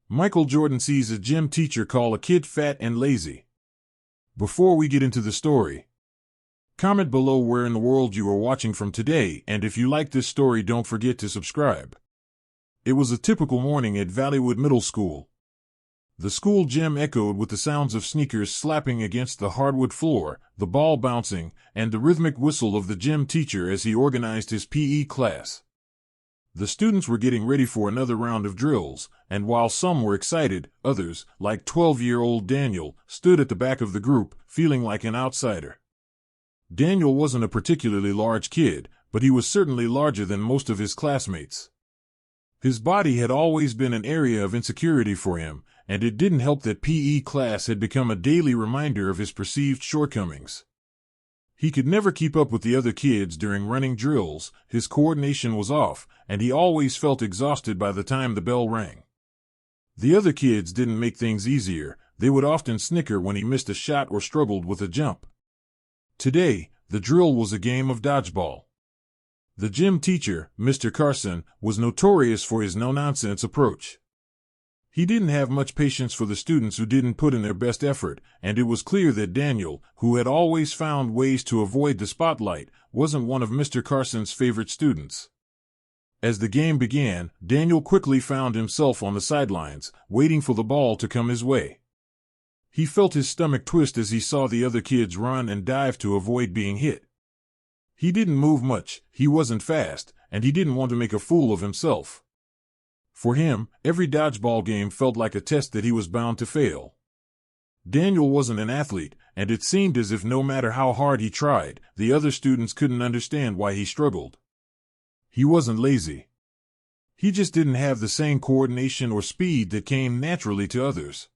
Michael Jordan sees a gym teacher call a kid fat and lazy. Before we get into the story, comment below where in the world you are watching from today, and if you like this story, don't forget to subscribe. It was a typical morning at Valleywood Middle School. The school gym echoed with the sounds of sneakers slapping against the hardwood floor, the ball bouncing, and the rhythmic whistle of the gym teacher as he organized his PE class. The students were getting ready for another round of drills, and while some were excited, others, like 12-year-old Daniel, stood at the back of the group, feeling like an outsider. Daniel wasn't a particularly large kid, but he was certainly larger than most of his classmates. His body had always been an area of insecurity for him, and it didn't help that PE class had become a daily reminder of his perceived shortcomings. He could never keep up with the other kids during running drills, his coordination was off, and he always felt exhausted by the time the bell rang. The other kids didn't make things easier, they would often snicker when he missed a shot or struggled with a jump. Today, the drill was a game of dodgeball. The gym teacher, Mr. Carson, was notorious for his no-nonsense approach. He didn't have much patience for the students who didn't put in their best effort, and it was clear that Daniel, who had always found ways to avoid the spotlight, wasn't one of Mr. Carson's favorite students. As the game began, Daniel quickly found himself on the sidelines, waiting for the ball to come his way. He felt his stomach twist as he saw the other kids run and dive to avoid being hit. He didn't move much, he wasn't fast, and he didn't want to make a fool of himself. For him, every dodgeball game felt like a test that he was bound to fail. Daniel wasn't an athlete, and it seemed as if no matter how hard he tried, the other students couldn't understand why he struggled. He wasn't lazy. He just didn't have the same coordination or speed that came naturally to others.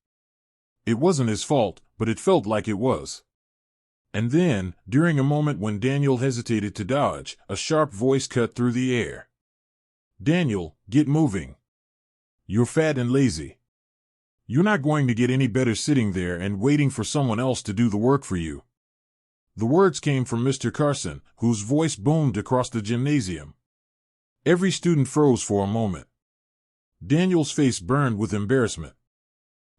It wasn't his fault, but it felt like it was. And then, during a moment when Daniel hesitated to dodge, a sharp voice cut through the air. "Daniel, get moving. You're fat and lazy. You're not going to get any better sitting there and waiting for someone else to do the work for you." The words came from Mr. Carson, whose voice boomed across the gymnasium. Every student froze for a moment. Daniel's face burned with embarrassment.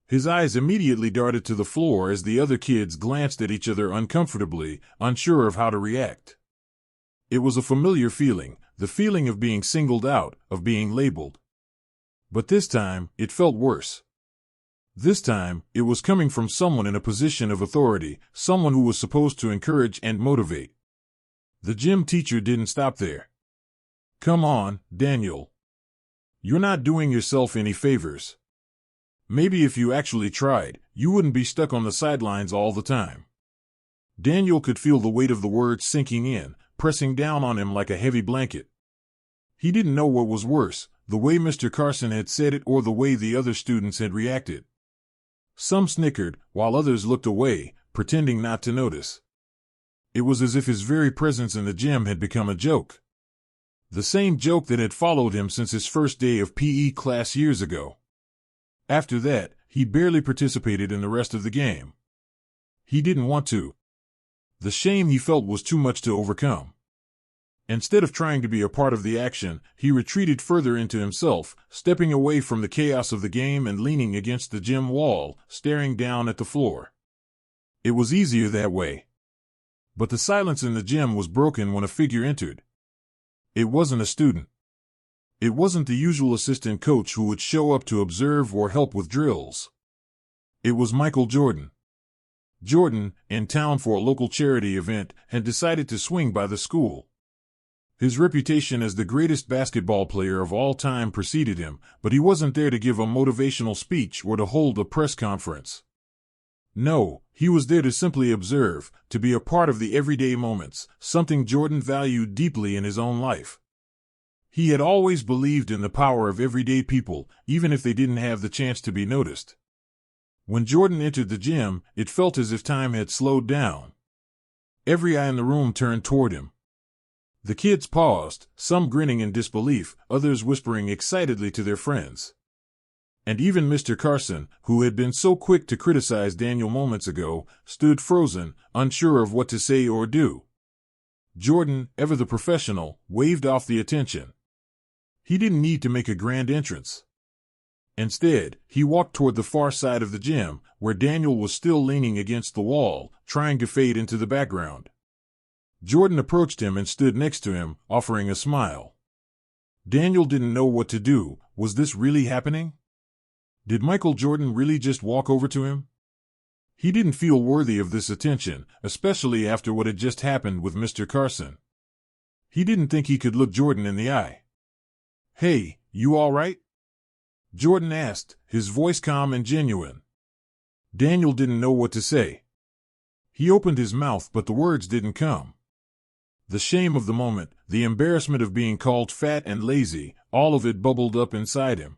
His eyes immediately darted to the floor as the other kids glanced at each other uncomfortably, unsure of how to react. It was a familiar feeling, the feeling of being singled out, of being labeled. But this time, it felt worse. This time, it was coming from someone in a position of authority, someone who was supposed to encourage and motivate. The gym teacher didn't stop there. "Come on, Daniel. You're not doing yourself any favors. Maybe if you actually tried, you wouldn't be stuck on the sidelines all the time." Daniel could feel the weight of the words sinking in, pressing down on him like a heavy blanket. He didn't know what was worse, the way Mr. Carson had said it or the way the other students had reacted. Some snickered, while others looked away, pretending not to notice. It was as if his very presence in the gym had become a joke. The same joke that had followed him since his first day of PE class years ago. After that, he barely participated in the rest of the game. He didn't want to. The shame he felt was too much to overcome. Instead of trying to be a part of the action, he retreated further into himself, stepping away from the chaos of the game and leaning against the gym wall, staring down at the floor. It was easier that way. But the silence in the gym was broken when a figure entered. It wasn't a student. It wasn't the usual assistant coach who would show up to observe or help with drills. It was Michael Jordan. Jordan, in town for a local charity event, had decided to swing by the school. His reputation as the greatest basketball player of all time preceded him, but he wasn't there to give a motivational speech or to hold a press conference. No, he was there to simply observe, to be a part of the everyday moments, something Jordan valued deeply in his own life. He had always believed in the power of everyday people, even if they didn't have the chance to be noticed. When Jordan entered the gym, it felt as if time had slowed down. Every eye in the room turned toward him. The kids paused, some grinning in disbelief, others whispering excitedly to their friends. And even Mr. Carson, who had been so quick to criticize Daniel moments ago, stood frozen, unsure of what to say or do. Jordan, ever the professional, waved off the attention. He didn't need to make a grand entrance. Instead, he walked toward the far side of the gym, where Daniel was still leaning against the wall, trying to fade into the background. Jordan approached him and stood next to him, offering a smile. Daniel didn't know what to do. Was this really happening? Did Michael Jordan really just walk over to him? He didn't feel worthy of this attention, especially after what had just happened with Mr. Carson. He didn't think he could look Jordan in the eye. "Hey, you all right?" Jordan asked, his voice calm and genuine. Daniel didn't know what to say. He opened his mouth, but the words didn't come. The shame of the moment, the embarrassment of being called fat and lazy, all of it bubbled up inside him.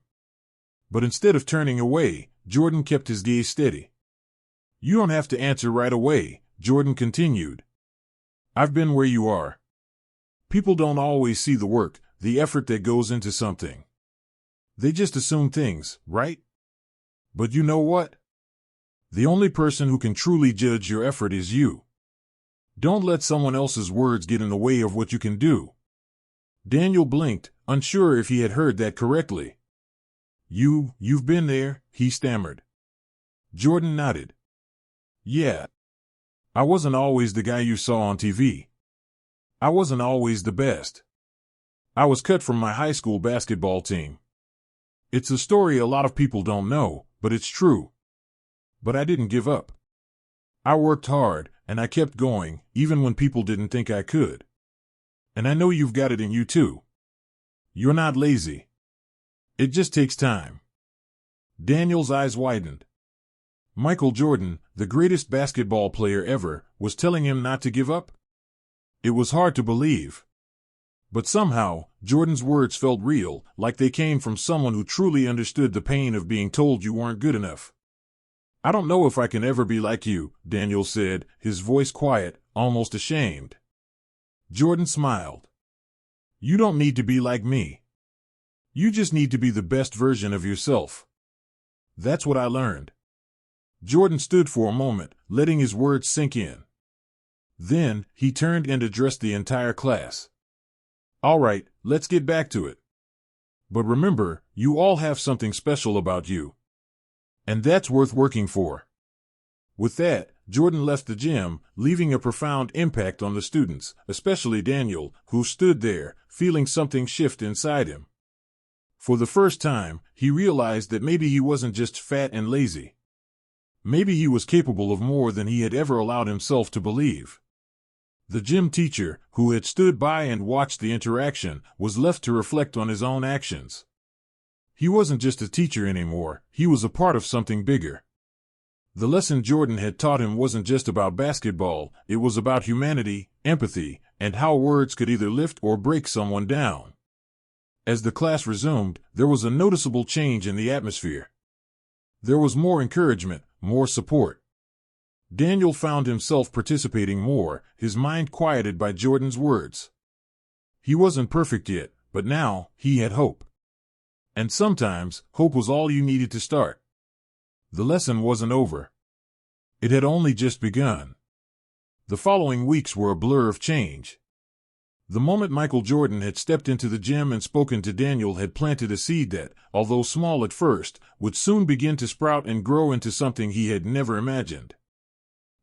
But instead of turning away, Jordan kept his gaze steady. "You don't have to answer right away," Jordan continued. "I've been where you are. People don't always see the work, the effort that goes into something. They just assume things, right? But you know what? The only person who can truly judge your effort is you. Don't let someone else's words get in the way of what you can do." Daniel blinked, unsure if he had heard that correctly. You've been there," he stammered. Jordan nodded. "Yeah. I wasn't always the guy you saw on TV. I wasn't always the best. I was cut from my high school basketball team. It's a story a lot of people don't know, but it's true. But I didn't give up. I worked hard, and I kept going, even when people didn't think I could. And I know you've got it in you too. You're not lazy. It just takes time." Daniel's eyes widened. Michael Jordan, the greatest basketball player ever, was telling him not to give up? It was hard to believe. But somehow, Jordan's words felt real, like they came from someone who truly understood the pain of being told you weren't good enough. "I don't know if I can ever be like you," Daniel said, his voice quiet, almost ashamed. Jordan smiled. "You don't need to be like me. You just need to be the best version of yourself. That's what I learned." Jordan stood for a moment, letting his words sink in. Then, he turned and addressed the entire class. "All right, let's get back to it. But remember, you all have something special about you. And that's worth working for." With that, Jordan left the gym, leaving a profound impact on the students, especially Daniel, who stood there, feeling something shift inside him. For the first time, he realized that maybe he wasn't just fat and lazy. Maybe he was capable of more than he had ever allowed himself to believe. The gym teacher, who had stood by and watched the interaction, was left to reflect on his own actions. He wasn't just a teacher anymore, he was a part of something bigger. The lesson Jordan had taught him wasn't just about basketball, it was about humanity, empathy, and how words could either lift or break someone down. As the class resumed, there was a noticeable change in the atmosphere. There was more encouragement, more support. Daniel found himself participating more, his mind quieted by Jordan's words. He wasn't perfect yet, but now, he had hope. And sometimes, hope was all you needed to start. The lesson wasn't over. It had only just begun. The following weeks were a blur of change. The moment Michael Jordan had stepped into the gym and spoken to Daniel had planted a seed that, although small at first, would soon begin to sprout and grow into something he had never imagined.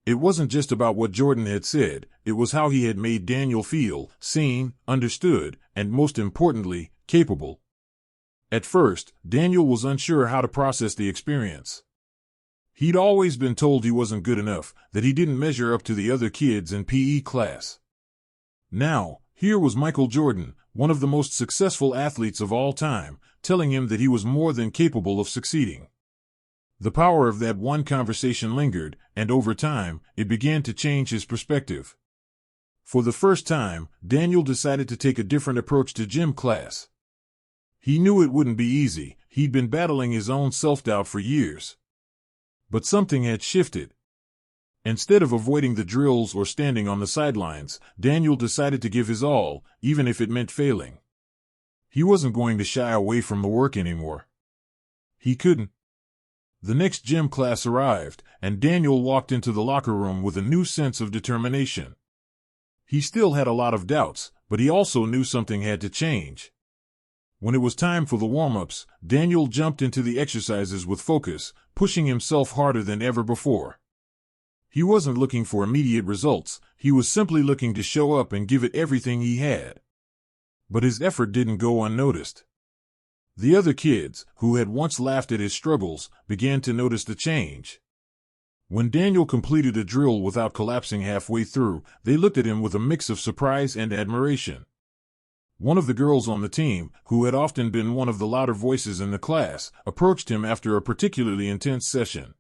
It wasn't just about what Jordan had said, it was how he had made Daniel feel, seen, understood, and most importantly, capable. At first, Daniel was unsure how to process the experience. He'd always been told he wasn't good enough, that he didn't measure up to the other kids in PE class. Now, here was Michael Jordan, one of the most successful athletes of all time, telling him that he was more than capable of succeeding. The power of that one conversation lingered, and over time, it began to change his perspective. For the first time, Daniel decided to take a different approach to gym class. He knew it wouldn't be easy, he'd been battling his own self-doubt for years. But something had shifted. Instead of avoiding the drills or standing on the sidelines, Daniel decided to give his all, even if it meant failing. He wasn't going to shy away from the work anymore. He couldn't. The next gym class arrived, and Daniel walked into the locker room with a new sense of determination. He still had a lot of doubts, but he also knew something had to change. When it was time for the warm-ups, Daniel jumped into the exercises with focus, pushing himself harder than ever before. He wasn't looking for immediate results, he was simply looking to show up and give it everything he had. But his effort didn't go unnoticed. The other kids, who had once laughed at his struggles, began to notice the change. When Daniel completed a drill without collapsing halfway through, they looked at him with a mix of surprise and admiration. One of the girls on the team, who had often been one of the louder voices in the class, approached him after a particularly intense session.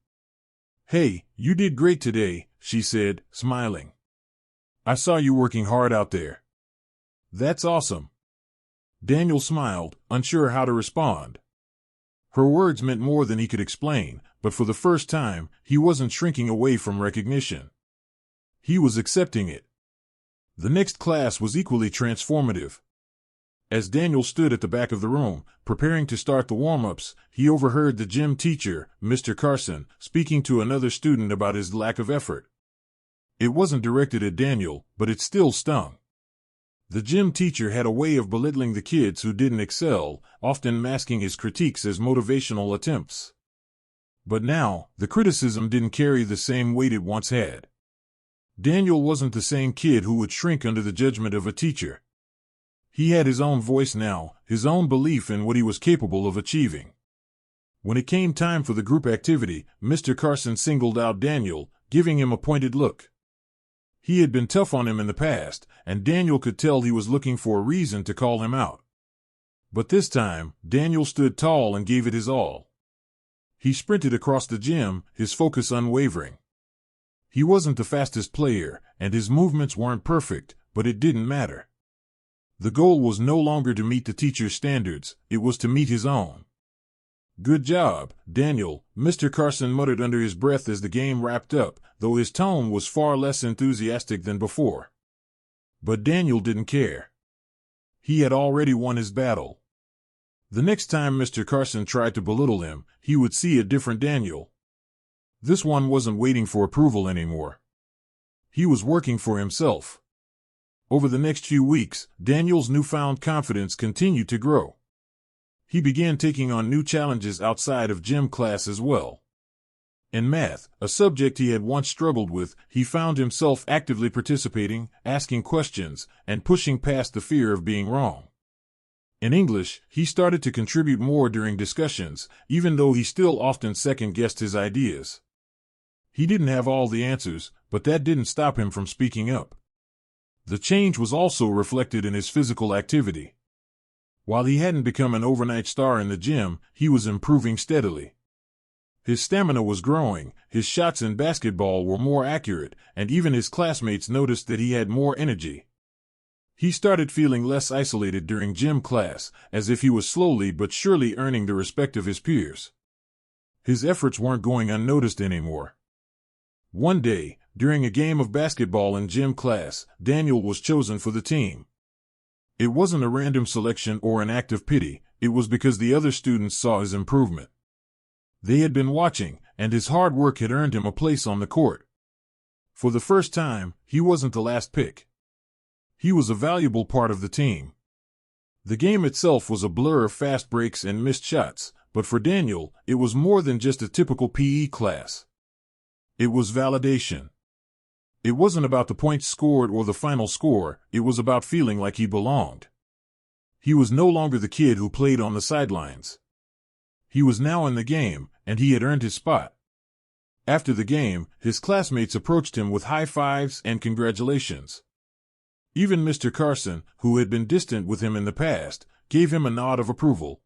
"Hey, you did great today," she said, smiling. "I saw you working hard out there." "That's awesome." Daniel smiled, unsure how to respond. Her words meant more than he could explain, but for the first time, he wasn't shrinking away from recognition. He was accepting it. The next class was equally transformative. As Daniel stood at the back of the room, preparing to start the warm-ups, he overheard the gym teacher, Mr. Carson, speaking to another student about his lack of effort. It wasn't directed at Daniel, but it still stung. The gym teacher had a way of belittling the kids who didn't excel, often masking his critiques as motivational attempts. But now, the criticism didn't carry the same weight it once had. Daniel wasn't the same kid who would shrink under the judgment of a teacher. He had his own voice now, his own belief in what he was capable of achieving. When it came time for the group activity, Mr. Carson singled out Daniel, giving him a pointed look. He had been tough on him in the past, and Daniel could tell he was looking for a reason to call him out. But this time, Daniel stood tall and gave it his all. He sprinted across the gym, his focus unwavering. He wasn't the fastest player, and his movements weren't perfect, but it didn't matter. The goal was no longer to meet the teacher's standards, it was to meet his own. "Good job, Daniel," Mr. Carson muttered under his breath as the game wrapped up, though his tone was far less enthusiastic than before. But Daniel didn't care. He had already won his battle. The next time Mr. Carson tried to belittle him, he would see a different Daniel. This one wasn't waiting for approval anymore. He was working for himself. Over the next few weeks, Daniel's newfound confidence continued to grow. He began taking on new challenges outside of gym class as well. In math, a subject he had once struggled with, he found himself actively participating, asking questions, and pushing past the fear of being wrong. In English, he started to contribute more during discussions, even though he still often second-guessed his ideas. He didn't have all the answers, but that didn't stop him from speaking up. The change was also reflected in his physical activity. While he hadn't become an overnight star in the gym, he was improving steadily. His stamina was growing, his shots in basketball were more accurate, and even his classmates noticed that he had more energy. He started feeling less isolated during gym class, as if he was slowly but surely earning the respect of his peers. His efforts weren't going unnoticed anymore. One day, during a game of basketball in gym class, Daniel was chosen for the team. It wasn't a random selection or an act of pity, it was because the other students saw his improvement. They had been watching, and his hard work had earned him a place on the court. For the first time, he wasn't the last pick. He was a valuable part of the team. The game itself was a blur of fast breaks and missed shots, but for Daniel, it was more than just a typical PE class. It was validation. It wasn't about the points scored or the final score, it was about feeling like he belonged. He was no longer the kid who played on the sidelines. He was now in the game, and he had earned his spot. After the game, his classmates approached him with high fives and congratulations. Even Mr. Carson, who had been distant with him in the past, gave him a nod of approval.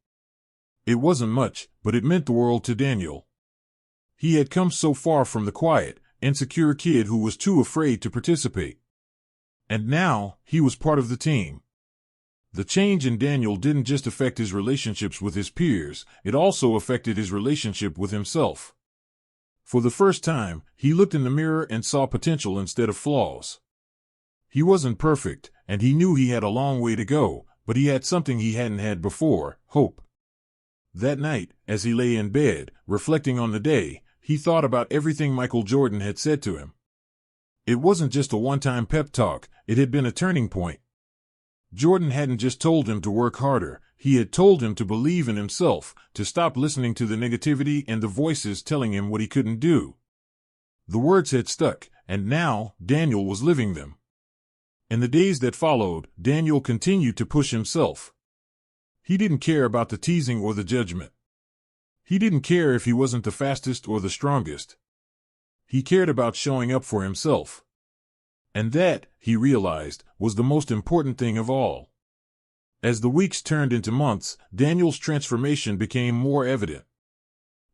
It wasn't much, but it meant the world to Daniel. He had come so far from the quiet, insecure kid who was too afraid to participate. And now, he was part of the team. The change in Daniel didn't just affect his relationships with his peers, it also affected his relationship with himself. For the first time, he looked in the mirror and saw potential instead of flaws. He wasn't perfect, and he knew he had a long way to go, but he had something he hadn't had before, hope. That night, as he lay in bed, reflecting on the day, he thought about everything Michael Jordan had said to him. It wasn't just a one-time pep talk, it had been a turning point. Jordan hadn't just told him to work harder, he had told him to believe in himself, to stop listening to the negativity and the voices telling him what he couldn't do. The words had stuck, and now Daniel was living them. In the days that followed, Daniel continued to push himself. He didn't care about the teasing or the judgment. He didn't care if he wasn't the fastest or the strongest. He cared about showing up for himself. And that, he realized, was the most important thing of all. As the weeks turned into months, Daniel's transformation became more evident.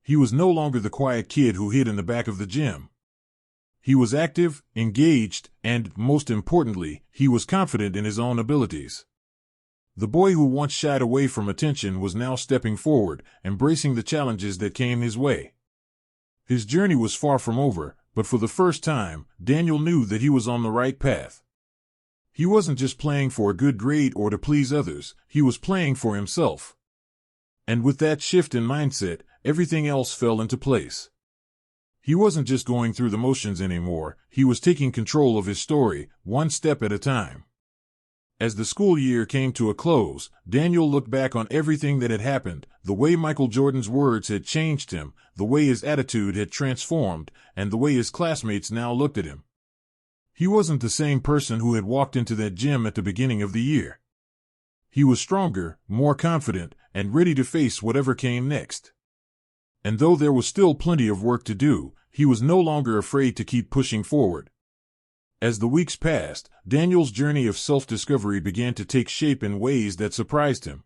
He was no longer the quiet kid who hid in the back of the gym. He was active, engaged, and, most importantly, he was confident in his own abilities. The boy who once shied away from attention was now stepping forward, embracing the challenges that came his way. His journey was far from over, but for the first time, Daniel knew that he was on the right path. He wasn't just playing for a good grade or to please others, he was playing for himself. And with that shift in mindset, everything else fell into place. He wasn't just going through the motions anymore, he was taking control of his story, one step at a time. As the school year came to a close, Daniel looked back on everything that had happened, the way Michael Jordan's words had changed him, the way his attitude had transformed, and the way his classmates now looked at him. He wasn't the same person who had walked into that gym at the beginning of the year. He was stronger, more confident, and ready to face whatever came next. And though there was still plenty of work to do, he was no longer afraid to keep pushing forward. As the weeks passed, Daniel's journey of self-discovery began to take shape in ways that surprised him.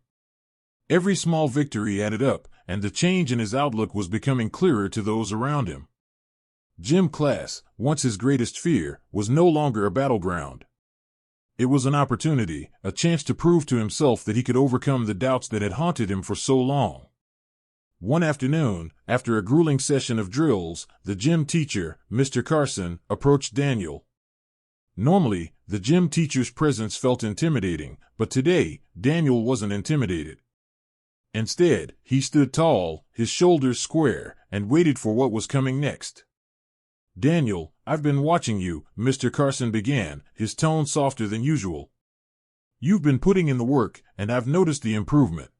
Every small victory added up, and the change in his outlook was becoming clearer to those around him. Gym class, once his greatest fear, was no longer a battleground. It was an opportunity, a chance to prove to himself that he could overcome the doubts that had haunted him for so long. One afternoon, after a grueling session of drills, the gym teacher, Mr. Carson, approached Daniel. Normally, the gym teacher's presence felt intimidating, but today, Daniel wasn't intimidated. Instead, he stood tall, his shoulders square, and waited for what was coming next. "Daniel, I've been watching you," Mr. Carson began, his tone softer than usual. "You've been putting in the work, and I've noticed the improvement.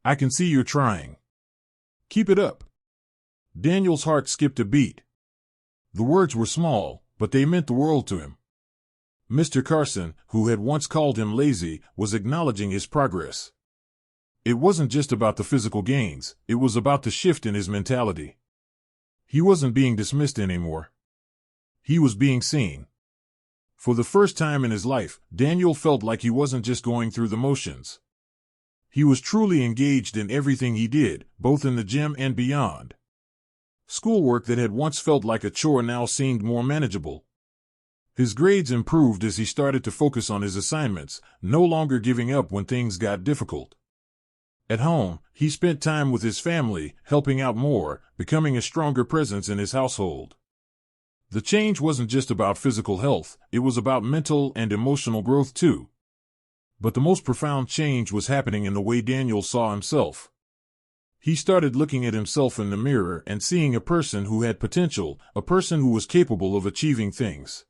I can see you're trying. Keep it up." Daniel's heart skipped a beat. The words were small, but they meant the world to him. Mr. Carson, who had once called him lazy, was acknowledging his progress. It wasn't just about the physical gains, it was about the shift in his mentality. He wasn't being dismissed anymore. He was being seen. For the first time in his life, Daniel felt like he wasn't just going through the motions. He was truly engaged in everything he did, both in the gym and beyond. Schoolwork that had once felt like a chore now seemed more manageable. His grades improved as he started to focus on his assignments, no longer giving up when things got difficult. At home, he spent time with his family, helping out more, becoming a stronger presence in his household. The change wasn't just about physical health, it was about mental and emotional growth too. But the most profound change was happening in the way Daniel saw himself. He started looking at himself in the mirror and seeing a person who had potential, a person who was capable of achieving things.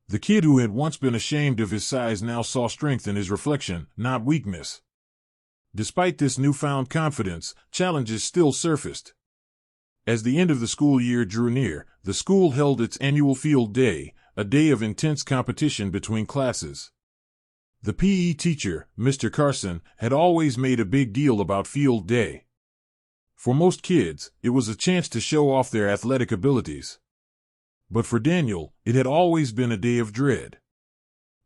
The kid who had once been ashamed of his size now saw strength in his reflection, not weakness. Despite this newfound confidence, challenges still surfaced. As the end of the school year drew near, the school held its annual field day, a day of intense competition between classes. The PE teacher, Mr. Carson, had always made a big deal about field day. For most kids, it was a chance to show off their athletic abilities. But for Daniel, it had always been a day of dread.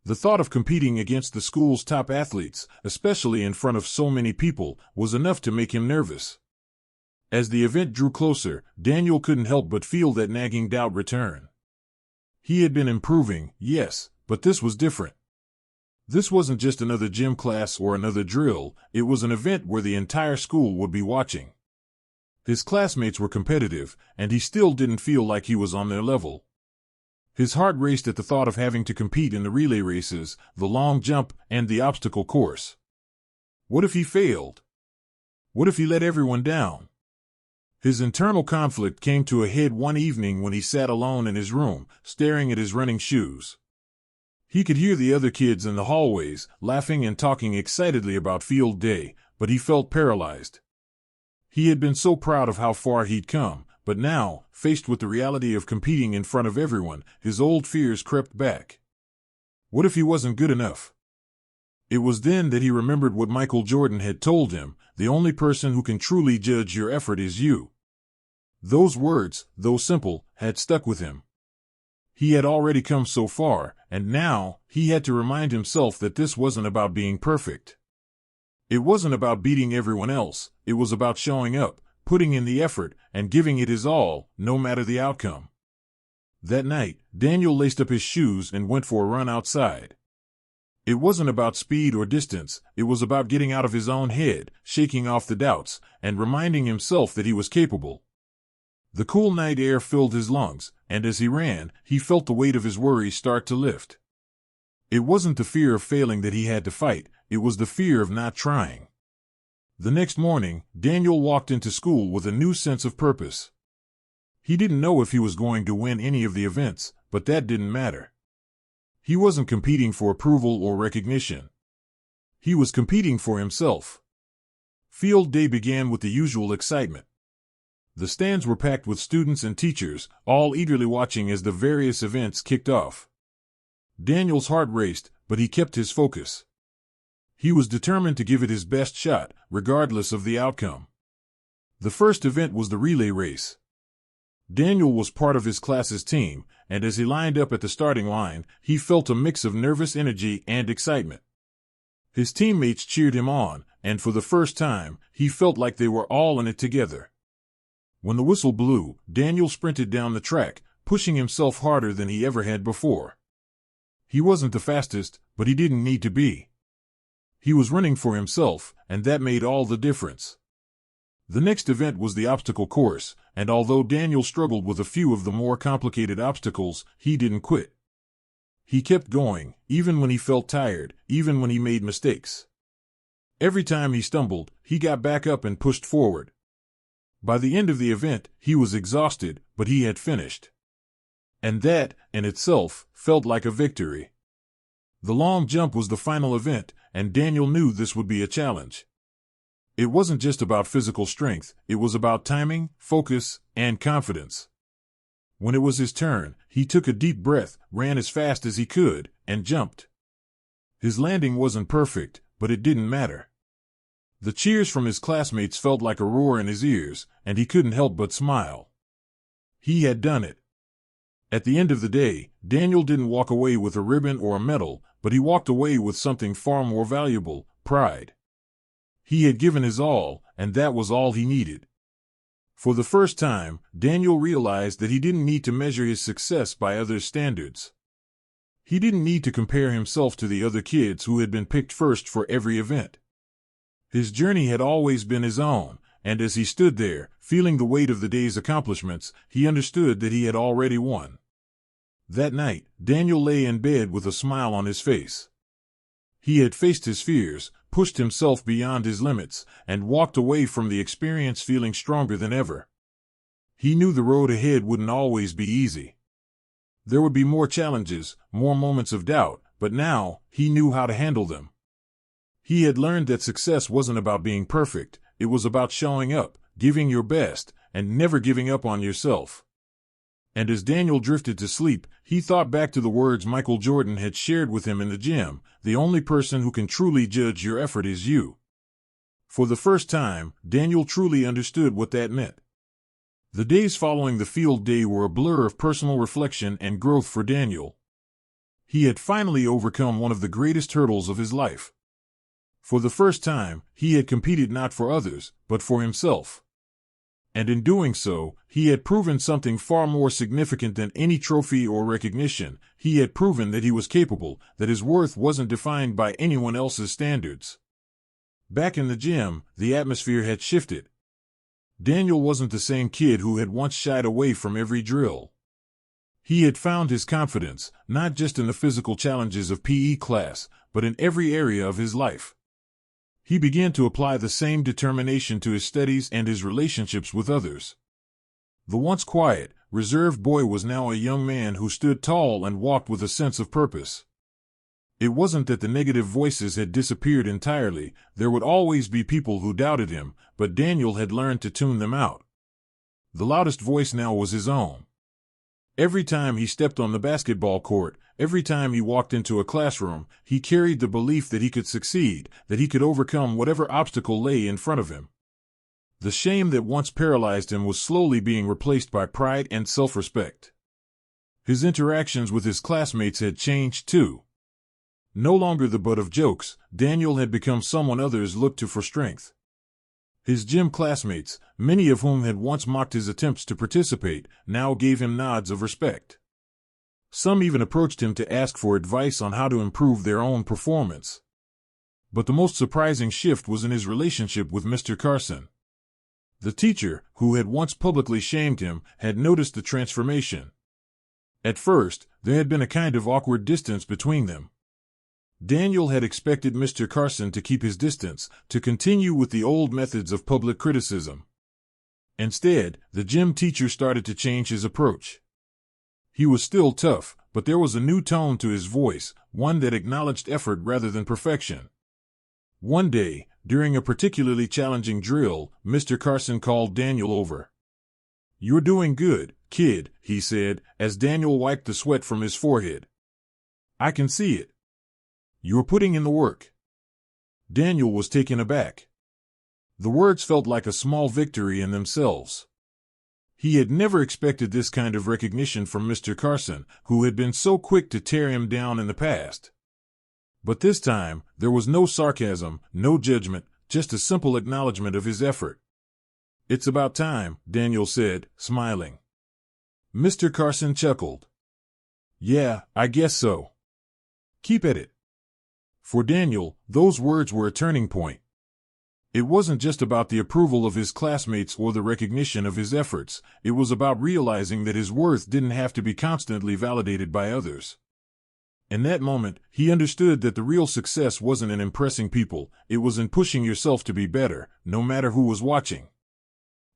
The thought of competing against the school's top athletes, especially in front of so many people, was enough to make him nervous. As the event drew closer, Daniel couldn't help but feel that nagging doubt return. He had been improving, yes, but this was different. This wasn't just another gym class or another drill, it was an event where the entire school would be watching. His classmates were competitive, and he still didn't feel like he was on their level. His heart raced at the thought of having to compete in the relay races, the long jump, and the obstacle course. What if he failed? What if he let everyone down? His internal conflict came to a head one evening when he sat alone in his room, staring at his running shoes. He could hear the other kids in the hallways, laughing and talking excitedly about field day, but he felt paralyzed. He had been so proud of how far he'd come, but now, faced with the reality of competing in front of everyone, his old fears crept back. What if he wasn't good enough? It was then that he remembered what Michael Jordan had told him: the only person who can truly judge your effort is you. Those words, though simple, had stuck with him. He had already come so far, and now, he had to remind himself that this wasn't about being perfect. It wasn't about beating everyone else, it was about showing up, putting in the effort, and giving it his all, no matter the outcome. That night, Daniel laced up his shoes and went for a run outside. It wasn't about speed or distance, it was about getting out of his own head, shaking off the doubts, and reminding himself that he was capable. The cool night air filled his lungs, and as he ran, he felt the weight of his worries start to lift. It wasn't the fear of failing that he had to fight, it was the fear of not trying. The next morning, Daniel walked into school with a new sense of purpose. He didn't know if he was going to win any of the events, but that didn't matter. He wasn't competing for approval or recognition. He was competing for himself. Field day began with the usual excitement. The stands were packed with students and teachers, all eagerly watching as the various events kicked off. Daniel's heart raced, but he kept his focus. He was determined to give it his best shot, regardless of the outcome. The first event was the relay race. Daniel was part of his class's team, and as he lined up at the starting line, he felt a mix of nervous energy and excitement. His teammates cheered him on, and for the first time, he felt like they were all in it together. When the whistle blew, Daniel sprinted down the track, pushing himself harder than he ever had before. He wasn't the fastest, but he didn't need to be. He was running for himself, and that made all the difference. The next event was the obstacle course, and although Daniel struggled with a few of the more complicated obstacles, he didn't quit. He kept going, even when he felt tired, even when he made mistakes. Every time he stumbled, he got back up and pushed forward. By the end of the event, he was exhausted, but he had finished. And that, in itself, felt like a victory. The long jump was the final event, and Daniel knew this would be a challenge. It wasn't just about physical strength, it was about timing, focus, and confidence. When it was his turn, he took a deep breath, ran as fast as he could, and jumped. His landing wasn't perfect, but it didn't matter. The cheers from his classmates felt like a roar in his ears, and he couldn't help but smile. He had done it. At the end of the day, Daniel didn't walk away with a ribbon or a medal, but he walked away with something far more valuable: pride. He had given his all, and that was all he needed. For the first time, Daniel realized that he didn't need to measure his success by others' standards. He didn't need to compare himself to the other kids who had been picked first for every event. His journey had always been his own, and as he stood there, feeling the weight of the day's accomplishments, he understood that he had already won. That night, Daniel lay in bed with a smile on his face. He had faced his fears, pushed himself beyond his limits, and walked away from the experience feeling stronger than ever. He knew the road ahead wouldn't always be easy. There would be more challenges, more moments of doubt, but now, he knew how to handle them. He had learned that success wasn't about being perfect, it was about showing up, giving your best, and never giving up on yourself. And as Daniel drifted to sleep, he thought back to the words Michael Jordan had shared with him in the gym: the only person who can truly judge your effort is you. For the first time, Daniel truly understood what that meant. The days following the field day were a blur of personal reflection and growth for Daniel. He had finally overcome one of the greatest hurdles of his life. For the first time, he had competed not for others, but for himself. And in doing so, he had proven something far more significant than any trophy or recognition. He had proven that he was capable, that his worth wasn't defined by anyone else's standards. Back in the gym, the atmosphere had shifted. Daniel wasn't the same kid who had once shied away from every drill. He had found his confidence, not just in the physical challenges of PE class, but in every area of his life. He began to apply the same determination to his studies and his relationships with others. The once quiet, reserved boy was now a young man who stood tall and walked with a sense of purpose. It wasn't that the negative voices had disappeared entirely. There would always be people who doubted him, but Daniel had learned to tune them out. The loudest voice now was his own. Every time he stepped on the basketball court, every time he walked into a classroom, he carried the belief that he could succeed, that he could overcome whatever obstacle lay in front of him. The shame that once paralyzed him was slowly being replaced by pride and self-respect. His interactions with his classmates had changed too. No longer the butt of jokes, Daniel had become someone others looked to for strength. His gym classmates, many of whom had once mocked his attempts to participate, now gave him nods of respect. Some even approached him to ask for advice on how to improve their own performance. But the most surprising shift was in his relationship with Mr. Carson. The teacher, who had once publicly shamed him, had noticed the transformation. At first, there had been a kind of awkward distance between them. Daniel had expected Mr. Carson to keep his distance, to continue with the old methods of public criticism. Instead, the gym teacher started to change his approach. He was still tough, but there was a new tone to his voice, one that acknowledged effort rather than perfection. One day, during a particularly challenging drill, Mr. Carson called Daniel over. "You're doing good, kid," he said, as Daniel wiped the sweat from his forehead. "I can see it. You're putting in the work." Daniel was taken aback. The words felt like a small victory in themselves. He had never expected this kind of recognition from Mr. Carson, who had been so quick to tear him down in the past. But this time, there was no sarcasm, no judgment, just a simple acknowledgement of his effort. "It's about time," Daniel said, smiling. Mr. Carson chuckled. "Yeah, I guess so. Keep at it." For Daniel, those words were a turning point. It wasn't just about the approval of his classmates or the recognition of his efforts. It was about realizing that his worth didn't have to be constantly validated by others. In that moment, he understood that the real success wasn't in impressing people, it was in pushing yourself to be better, no matter who was watching.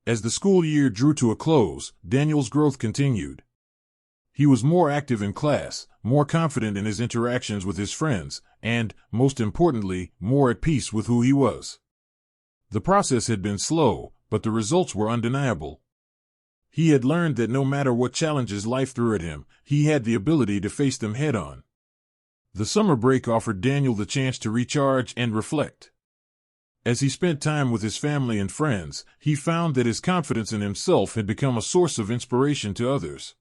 As the school year drew to a close, Daniel's growth continued. He was more active in class, more confident in his interactions with his friends, and, most importantly, more at peace with who he was. The process had been slow, but the results were undeniable. He had learned that no matter what challenges life threw at him, he had the ability to face them head-on. The summer break offered Daniel the chance to recharge and reflect. As he spent time with his family and friends, he found that his confidence in himself had become a source of inspiration to others.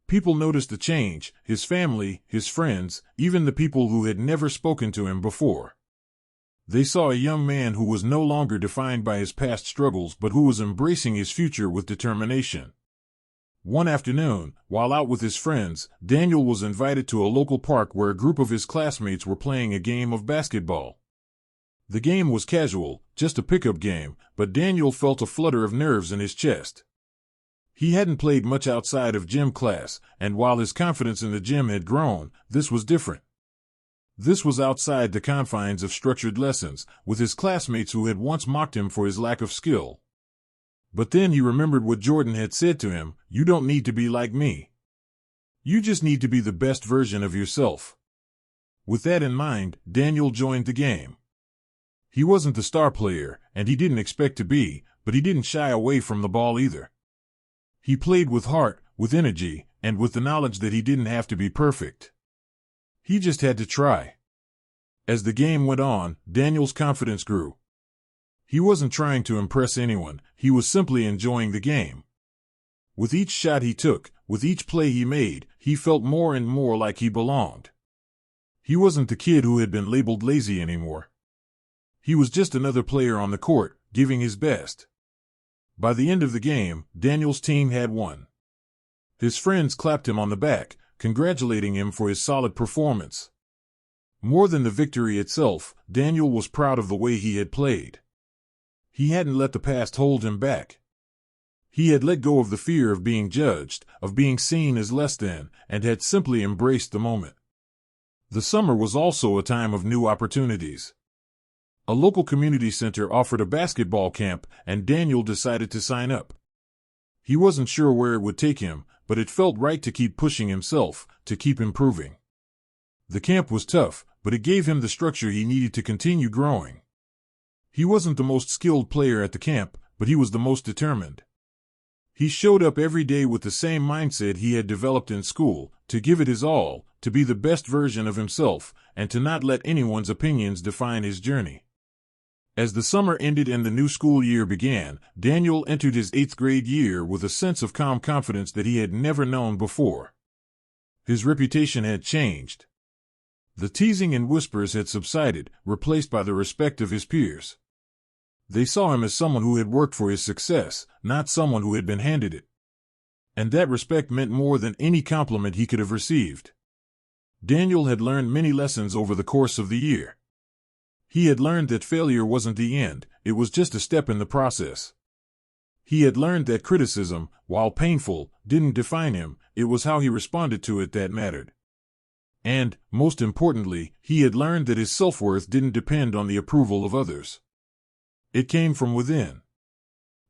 People noticed the change, his family, his friends, even the people who had never spoken to him before. They saw a young man who was no longer defined by his past struggles but who was embracing his future with determination. One afternoon, while out with his friends, Daniel was invited to a local park where a group of his classmates were playing a game of basketball. The game was casual, just a pickup game, but Daniel felt a flutter of nerves in his chest. He hadn't played much outside of gym class, and while his confidence in the gym had grown, this was different. This was outside the confines of structured lessons, with his classmates who had once mocked him for his lack of skill. But then he remembered what Jordan had said to him, "You don't need to be like me. You just need to be the best version of yourself." With that in mind, Daniel joined the game. He wasn't the star player, and he didn't expect to be, but he didn't shy away from the ball either. He played with heart, with energy, and with the knowledge that he didn't have to be perfect. He just had to try. As the game went on, Daniel's confidence grew. He wasn't trying to impress anyone, he was simply enjoying the game. With each shot he took, with each play he made, he felt more and more like he belonged. He wasn't the kid who had been labeled lazy anymore. He was just another player on the court, giving his best. By the end of the game, Daniel's team had won. His friends clapped him on the back, congratulating him for his solid performance. More than the victory itself, Daniel was proud of the way he had played. He hadn't let the past hold him back. He had let go of the fear of being judged, of being seen as less than, and had simply embraced the moment. The summer was also a time of new opportunities. A local community center offered a basketball camp, and Daniel decided to sign up. He wasn't sure where it would take him, but it felt right to keep pushing himself, to keep improving. The camp was tough, but it gave him the structure he needed to continue growing. He wasn't the most skilled player at the camp, but he was the most determined. He showed up every day with the same mindset he had developed in school, to give it his all, to be the best version of himself, and to not let anyone's opinions define his journey. As the summer ended and the new school year began, Daniel entered his 8th grade year with a sense of calm confidence that he had never known before. His reputation had changed. The teasing and whispers had subsided, replaced by the respect of his peers. They saw him as someone who had worked for his success, not someone who had been handed it. And that respect meant more than any compliment he could have received. Daniel had learned many lessons over the course of the year. He had learned that failure wasn't the end, it was just a step in the process. He had learned that criticism, while painful, didn't define him, it was how he responded to it that mattered. And, most importantly, he had learned that his self-worth didn't depend on the approval of others. It came from within.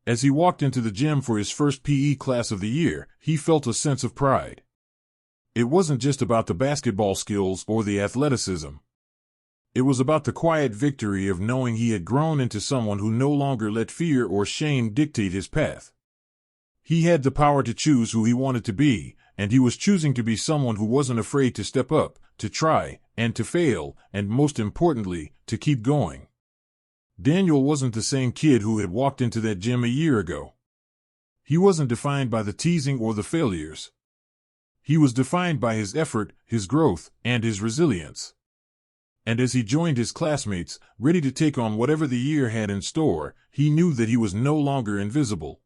As he walked into the gym for his first PE class of the year, he felt a sense of pride. It wasn't just about the basketball skills or the athleticism. It was about the quiet victory of knowing he had grown into someone who no longer let fear or shame dictate his path. He had the power to choose who he wanted to be, and he was choosing to be someone who wasn't afraid to step up, to try, and to fail, and most importantly, to keep going. Daniel wasn't the same kid who had walked into that gym a year ago. He wasn't defined by the teasing or the failures. He was defined by his effort, his growth, and his resilience. And as he joined his classmates, ready to take on whatever the year had in store, he knew that he was no longer invisible.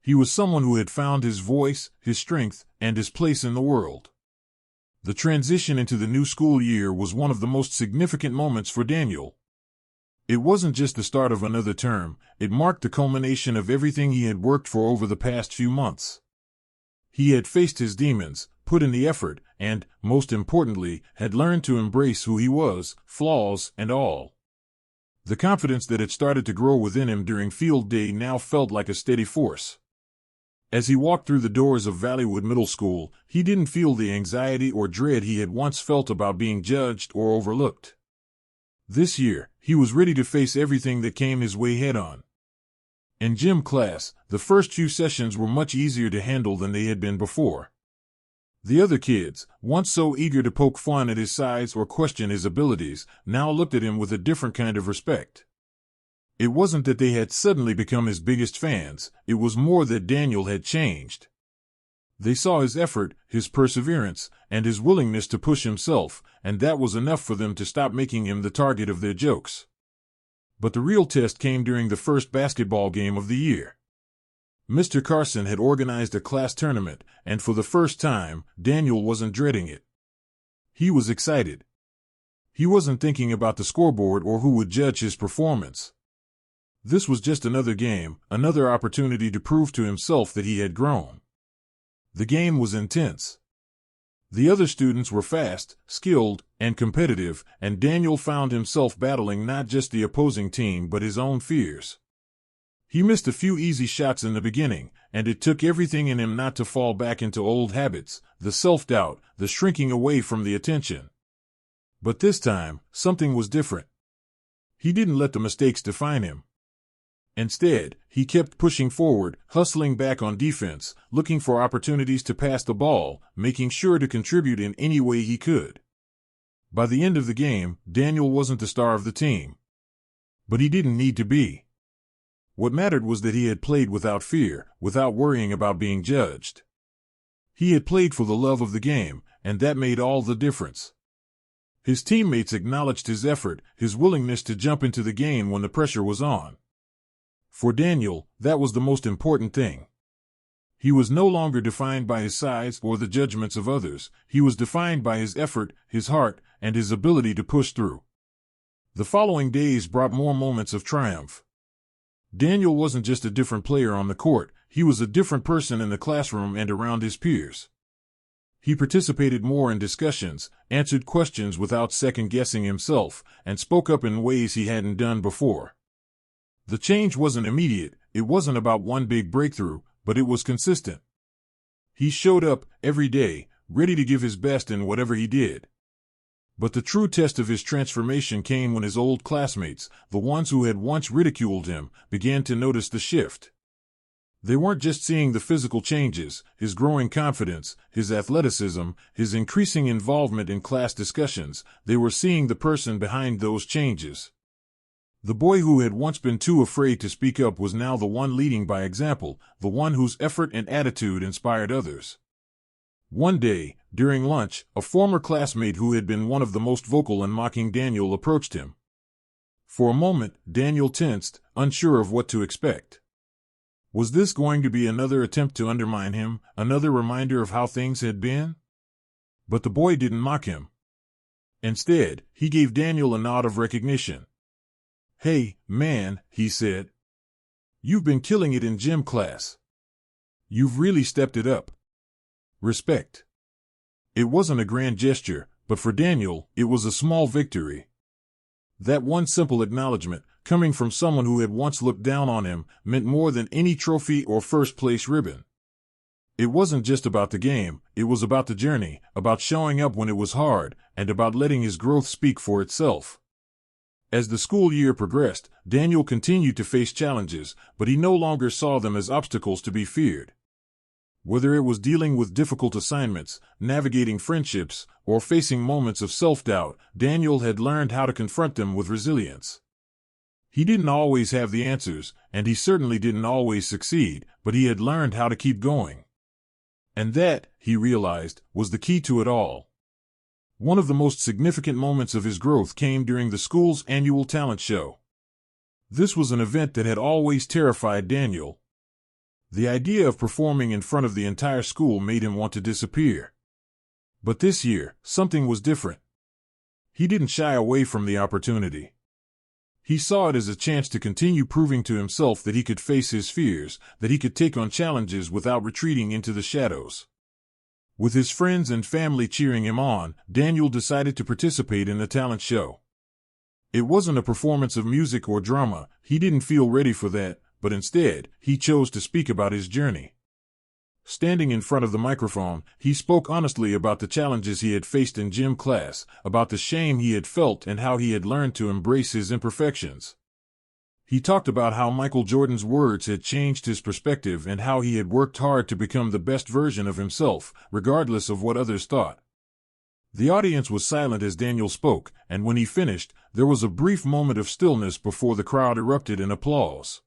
He was someone who had found his voice, his strength, and his place in the world. The transition into the new school year was one of the most significant moments for Daniel. It wasn't just the start of another term, it marked the culmination of everything he had worked for over the past few months. He had faced his demons, put in the effort, and, most importantly, had learned to embrace who he was, flaws and all. The confidence that had started to grow within him during field day now felt like a steady force. As he walked through the doors of Valleywood Middle School, he didn't feel the anxiety or dread he had once felt about being judged or overlooked. This year, he was ready to face everything that came his way head-on. In gym class, the first few sessions were much easier to handle than they had been before. The other kids, once so eager to poke fun at his size or question his abilities, now looked at him with a different kind of respect. It wasn't that they had suddenly become his biggest fans, it was more that Daniel had changed. They saw his effort, his perseverance, and his willingness to push himself, and that was enough for them to stop making him the target of their jokes. But the real test came during the first basketball game of the year. Mr. Carson had organized a class tournament, and for the first time, Daniel wasn't dreading it. He was excited. He wasn't thinking about the scoreboard or who would judge his performance. This was just another game, another opportunity to prove to himself that he had grown. The game was intense. The other students were fast, skilled, and competitive, and Daniel found himself battling not just the opposing team but his own fears. He missed a few easy shots in the beginning, and it took everything in him not to fall back into old habits, the self-doubt, the shrinking away from the attention. But this time, something was different. He didn't let the mistakes define him. Instead, he kept pushing forward, hustling back on defense, looking for opportunities to pass the ball, making sure to contribute in any way he could. By the end of the game, Daniel wasn't the star of the team. But he didn't need to be. What mattered was that he had played without fear, without worrying about being judged. He had played for the love of the game, and that made all the difference. His teammates acknowledged his effort, his willingness to jump into the game when the pressure was on. For Daniel, that was the most important thing. He was no longer defined by his size or the judgments of others. He was defined by his effort, his heart, and his ability to push through. The following days brought more moments of triumph. Daniel wasn't just a different player on the court, he was a different person in the classroom and around his peers. He participated more in discussions, answered questions without second-guessing himself, and spoke up in ways he hadn't done before. The change wasn't immediate, it wasn't about one big breakthrough, but it was consistent. He showed up, every day, ready to give his best in whatever he did. But the true test of his transformation came when his old classmates, the ones who had once ridiculed him, began to notice the shift. They weren't just seeing the physical changes, his growing confidence, his athleticism, his increasing involvement in class discussions. They were seeing the person behind those changes. The boy who had once been too afraid to speak up was now the one leading by example, the one whose effort and attitude inspired others. One day, during lunch, a former classmate who had been one of the most vocal in mocking Daniel approached him. For a moment, Daniel tensed, unsure of what to expect. Was this going to be another attempt to undermine him, another reminder of how things had been? But the boy didn't mock him. Instead, he gave Daniel a nod of recognition. "Hey, man," he said. "You've been killing it in gym class. You've really stepped it up. Respect." It wasn't a grand gesture, but for Daniel, it was a small victory. That one simple acknowledgement, coming from someone who had once looked down on him, meant more than any trophy or first-place ribbon. It wasn't just about the game, it was about the journey, about showing up when it was hard, and about letting his growth speak for itself. As the school year progressed, Daniel continued to face challenges, but he no longer saw them as obstacles to be feared. Whether it was dealing with difficult assignments, navigating friendships, or facing moments of self-doubt, Daniel had learned how to confront them with resilience. He didn't always have the answers, and he certainly didn't always succeed, but he had learned how to keep going. And that, he realized, was the key to it all. One of the most significant moments of his growth came during the school's annual talent show. This was an event that had always terrified Daniel. The idea of performing in front of the entire school made him want to disappear. But this year, something was different. He didn't shy away from the opportunity. He saw it as a chance to continue proving to himself that he could face his fears, that he could take on challenges without retreating into the shadows. With his friends and family cheering him on, Daniel decided to participate in the talent show. It wasn't a performance of music or drama, he didn't feel ready for that, but instead, he chose to speak about his journey. Standing in front of the microphone, he spoke honestly about the challenges he had faced in gym class, about the shame he had felt and how he had learned to embrace his imperfections. He talked about how Michael Jordan's words had changed his perspective and how he had worked hard to become the best version of himself, regardless of what others thought. The audience was silent as Daniel spoke, and when he finished, there was a brief moment of stillness before the crowd erupted in applause.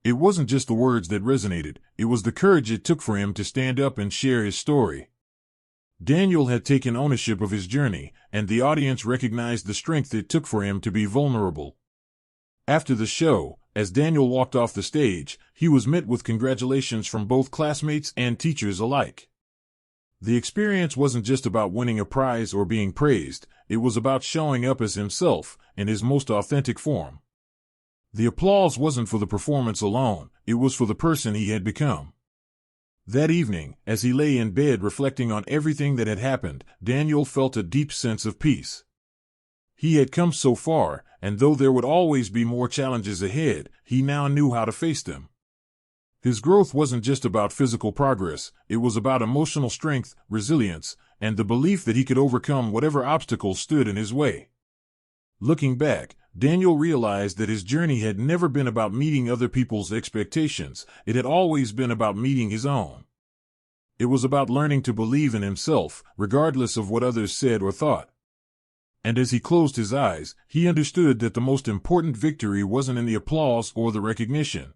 It wasn't just the words that resonated, it was the courage it took for him to stand up and share his story. Daniel had taken ownership of his journey, and the audience recognized the strength it took for him to be vulnerable. After the show, as Daniel walked off the stage, he was met with congratulations from both classmates and teachers alike. The experience wasn't just about winning a prize or being praised, it was about showing up as himself, in his most authentic form. The applause wasn't for the performance alone, it was for the person he had become. That evening, as he lay in bed reflecting on everything that had happened, Daniel felt a deep sense of peace. He had come so far, and though there would always be more challenges ahead, he now knew how to face them. His growth wasn't just about physical progress, it was about emotional strength, resilience, and the belief that he could overcome whatever obstacles stood in his way. Looking back, Daniel realized that his journey had never been about meeting other people's expectations, it had always been about meeting his own. It was about learning to believe in himself, regardless of what others said or thought. And as he closed his eyes, he understood that the most important victory wasn't in the applause or the recognition.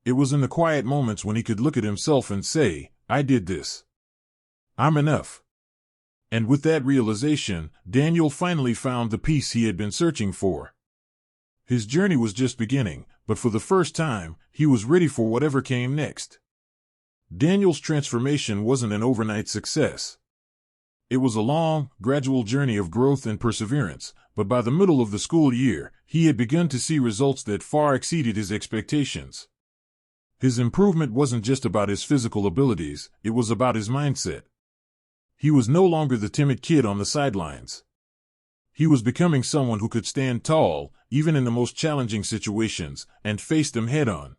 It was in the quiet moments when he could look at himself and say, "I did this. I'm enough." And with that realization, Daniel finally found the peace he had been searching for. His journey was just beginning, but for the first time, he was ready for whatever came next. Daniel's transformation wasn't an overnight success. It was a long, gradual journey of growth and perseverance, but by the middle of the school year, he had begun to see results that far exceeded his expectations. His improvement wasn't just about his physical abilities, it was about his mindset. He was no longer the timid kid on the sidelines. He was becoming someone who could stand tall, even in the most challenging situations, and face them head-on.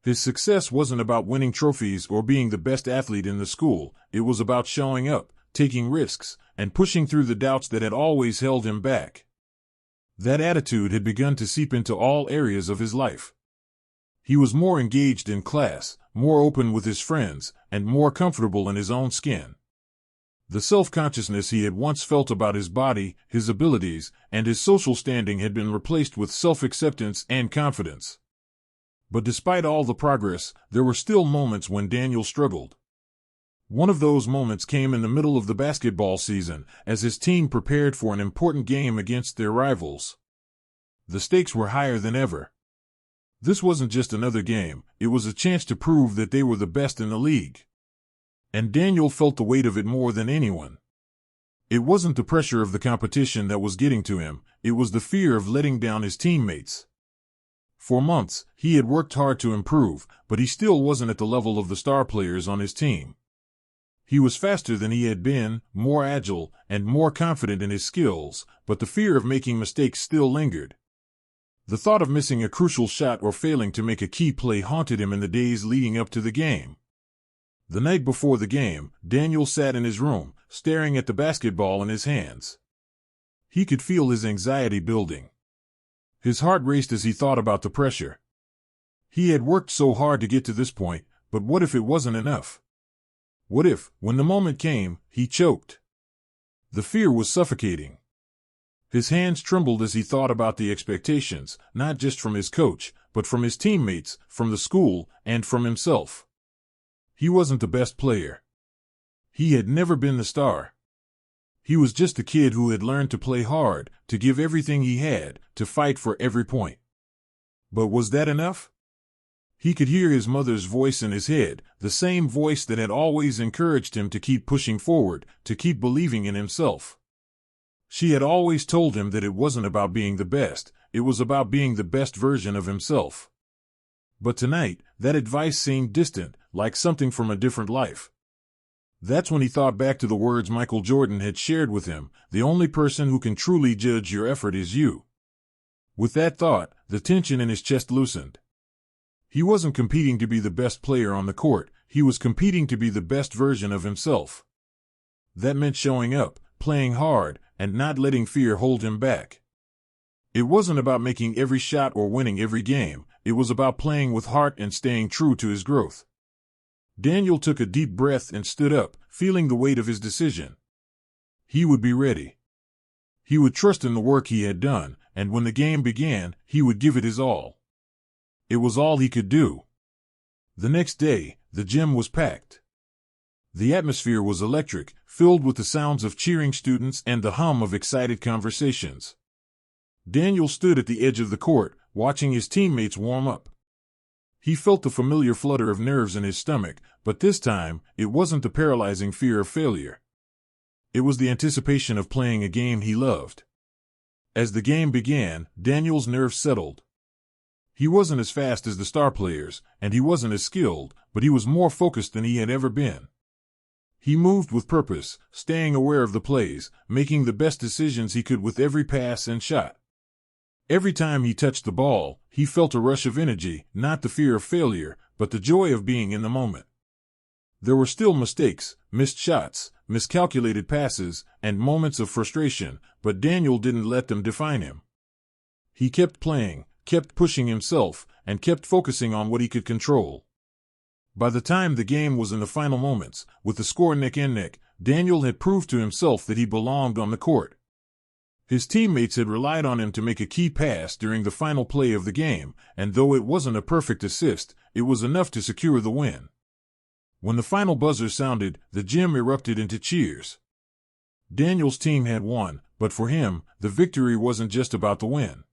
His success wasn't about winning trophies or being the best athlete in the school, it was about showing up, taking risks, and pushing through the doubts that had always held him back. That attitude had begun to seep into all areas of his life. He was more engaged in class, more open with his friends, and more comfortable in his own skin. The self-consciousness he had once felt about his body, his abilities, and his social standing had been replaced with self-acceptance and confidence. But despite all the progress, there were still moments when Daniel struggled. One of those moments came in the middle of the basketball season, as his team prepared for an important game against their rivals. The stakes were higher than ever. This wasn't just another game, it was a chance to prove that they were the best in the league. And Daniel felt the weight of it more than anyone. It wasn't the pressure of the competition that was getting to him, it was the fear of letting down his teammates. For months, he had worked hard to improve, but he still wasn't at the level of the star players on his team. He was faster than he had been, more agile, and more confident in his skills, but the fear of making mistakes still lingered. The thought of missing a crucial shot or failing to make a key play haunted him in the days leading up to the game. The night before the game, Daniel sat in his room, staring at the basketball in his hands. He could feel his anxiety building. His heart raced as he thought about the pressure. He had worked so hard to get to this point, but what if it wasn't enough? What if, when the moment came, he choked? The fear was suffocating. His hands trembled as he thought about the expectations, not just from his coach, but from his teammates, from the school, and from himself. He wasn't the best player. He had never been the star. He was just a kid who had learned to play hard, to give everything he had, to fight for every point. But was that enough? He could hear his mother's voice in his head, the same voice that had always encouraged him to keep pushing forward, to keep believing in himself. She had always told him that it wasn't about being the best, it was about being the best version of himself. But tonight, that advice seemed distant, like something from a different life. That's when he thought back to the words Michael Jordan had shared with him, "The only person who can truly judge your effort is you." With that thought, the tension in his chest loosened. He wasn't competing to be the best player on the court, he was competing to be the best version of himself. That meant showing up, playing hard, and not letting fear hold him back. It wasn't about making every shot or winning every game, it was about playing with heart and staying true to his growth. Daniel took a deep breath and stood up, feeling the weight of his decision. He would be ready. He would trust in the work he had done, and when the game began, he would give it his all. It was all he could do. The next day, the gym was packed. The atmosphere was electric, filled with the sounds of cheering students and the hum of excited conversations. Daniel stood at the edge of the court, watching his teammates warm up. He felt the familiar flutter of nerves in his stomach, but this time, it wasn't the paralyzing fear of failure. It was the anticipation of playing a game he loved. As the game began, Daniel's nerves settled. He wasn't as fast as the star players, and he wasn't as skilled, but he was more focused than he had ever been. He moved with purpose, staying aware of the plays, making the best decisions he could with every pass and shot. Every time he touched the ball, he felt a rush of energy, not the fear of failure, but the joy of being in the moment. There were still mistakes, missed shots, miscalculated passes, and moments of frustration, but Daniel didn't let them define him. He kept playing, kept pushing himself, and kept focusing on what he could control. By the time the game was in the final moments, with the score neck and neck, Daniel had proved to himself that he belonged on the court. His teammates had relied on him to make a key pass during the final play of the game, and though it wasn't a perfect assist, it was enough to secure the win. When the final buzzer sounded, the gym erupted into cheers. Daniel's team had won, but for him, the victory wasn't just about the win.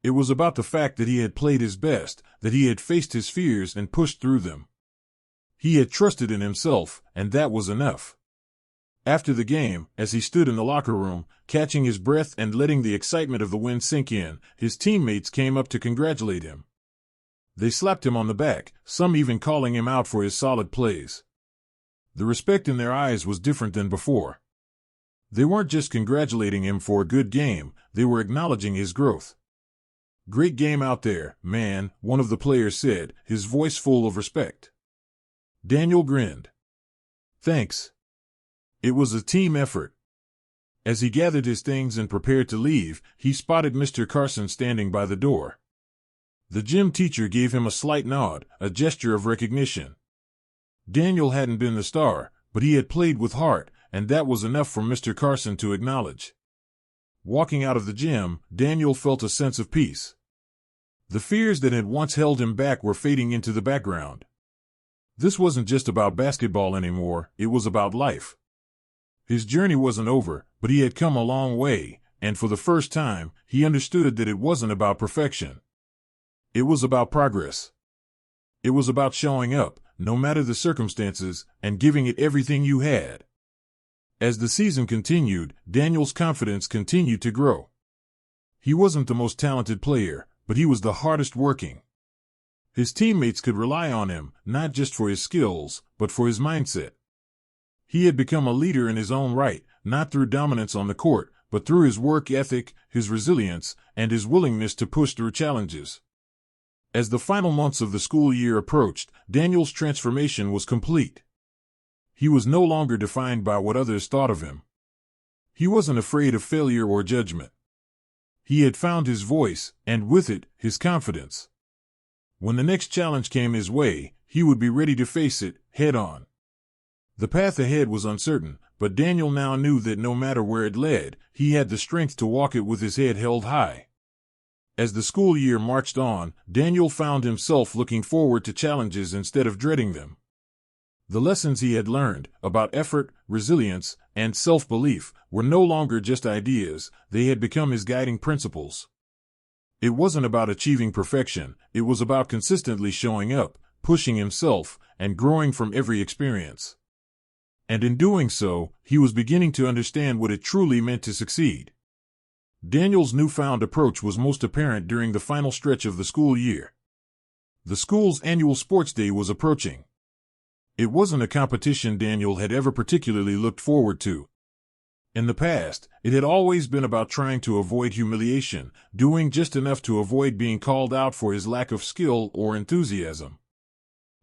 It was about the fact that he had played his best, that he had faced his fears and pushed through them. He had trusted in himself, and that was enough. After the game, as he stood in the locker room, catching his breath and letting the excitement of the win sink in, his teammates came up to congratulate him. They slapped him on the back, some even calling him out for his solid plays. The respect in their eyes was different than before. They weren't just congratulating him for a good game, they were acknowledging his growth. "Great game out there, man," one of the players said, his voice full of respect. Daniel grinned. "Thanks. It was a team effort." As he gathered his things and prepared to leave, he spotted Mr. Carson standing by the door. The gym teacher gave him a slight nod, a gesture of recognition. Daniel hadn't been the star, but he had played with heart, and that was enough for Mr. Carson to acknowledge. Walking out of the gym, Daniel felt a sense of peace. The fears that had once held him back were fading into the background. This wasn't just about basketball anymore, it was about life. His journey wasn't over, but he had come a long way, and for the first time, he understood that it wasn't about perfection. It was about progress. It was about showing up, no matter the circumstances, and giving it everything you had. As the season continued, Daniel's confidence continued to grow. He wasn't the most talented player, but he was the hardest working. His teammates could rely on him, not just for his skills, but for his mindset. He had become a leader in his own right, not through dominance on the court, but through his work ethic, his resilience, and his willingness to push through challenges. As the final months of the school year approached, Daniel's transformation was complete. He was no longer defined by what others thought of him. He wasn't afraid of failure or judgment. He had found his voice, and with it, his confidence. When the next challenge came his way, he would be ready to face it, head on. The path ahead was uncertain, but Daniel now knew that no matter where it led, he had the strength to walk it with his head held high. As the school year marched on, Daniel found himself looking forward to challenges instead of dreading them. The lessons he had learned about effort, resilience, and self-belief were no longer just ideas, they had become his guiding principles. It wasn't about achieving perfection, it was about consistently showing up, pushing himself, and growing from every experience. And in doing so, he was beginning to understand what it truly meant to succeed. Daniel's newfound approach was most apparent during the final stretch of the school year. The school's annual sports day was approaching. It wasn't a competition Daniel had ever particularly looked forward to. In the past, it had always been about trying to avoid humiliation, doing just enough to avoid being called out for his lack of skill or enthusiasm.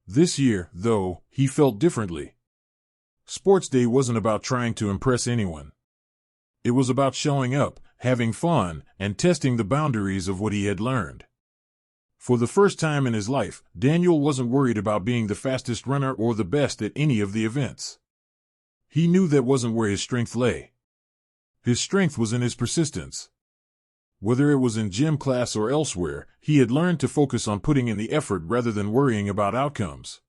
This year, though, he felt differently. Sports Day wasn't about trying to impress anyone. It was about showing up, having fun, and testing the boundaries of what he had learned. For the first time in his life, Daniel wasn't worried about being the fastest runner or the best at any of the events. He knew that wasn't where his strength lay. His strength was in his persistence. Whether it was in gym class or elsewhere, he had learned to focus on putting in the effort rather than worrying about outcomes.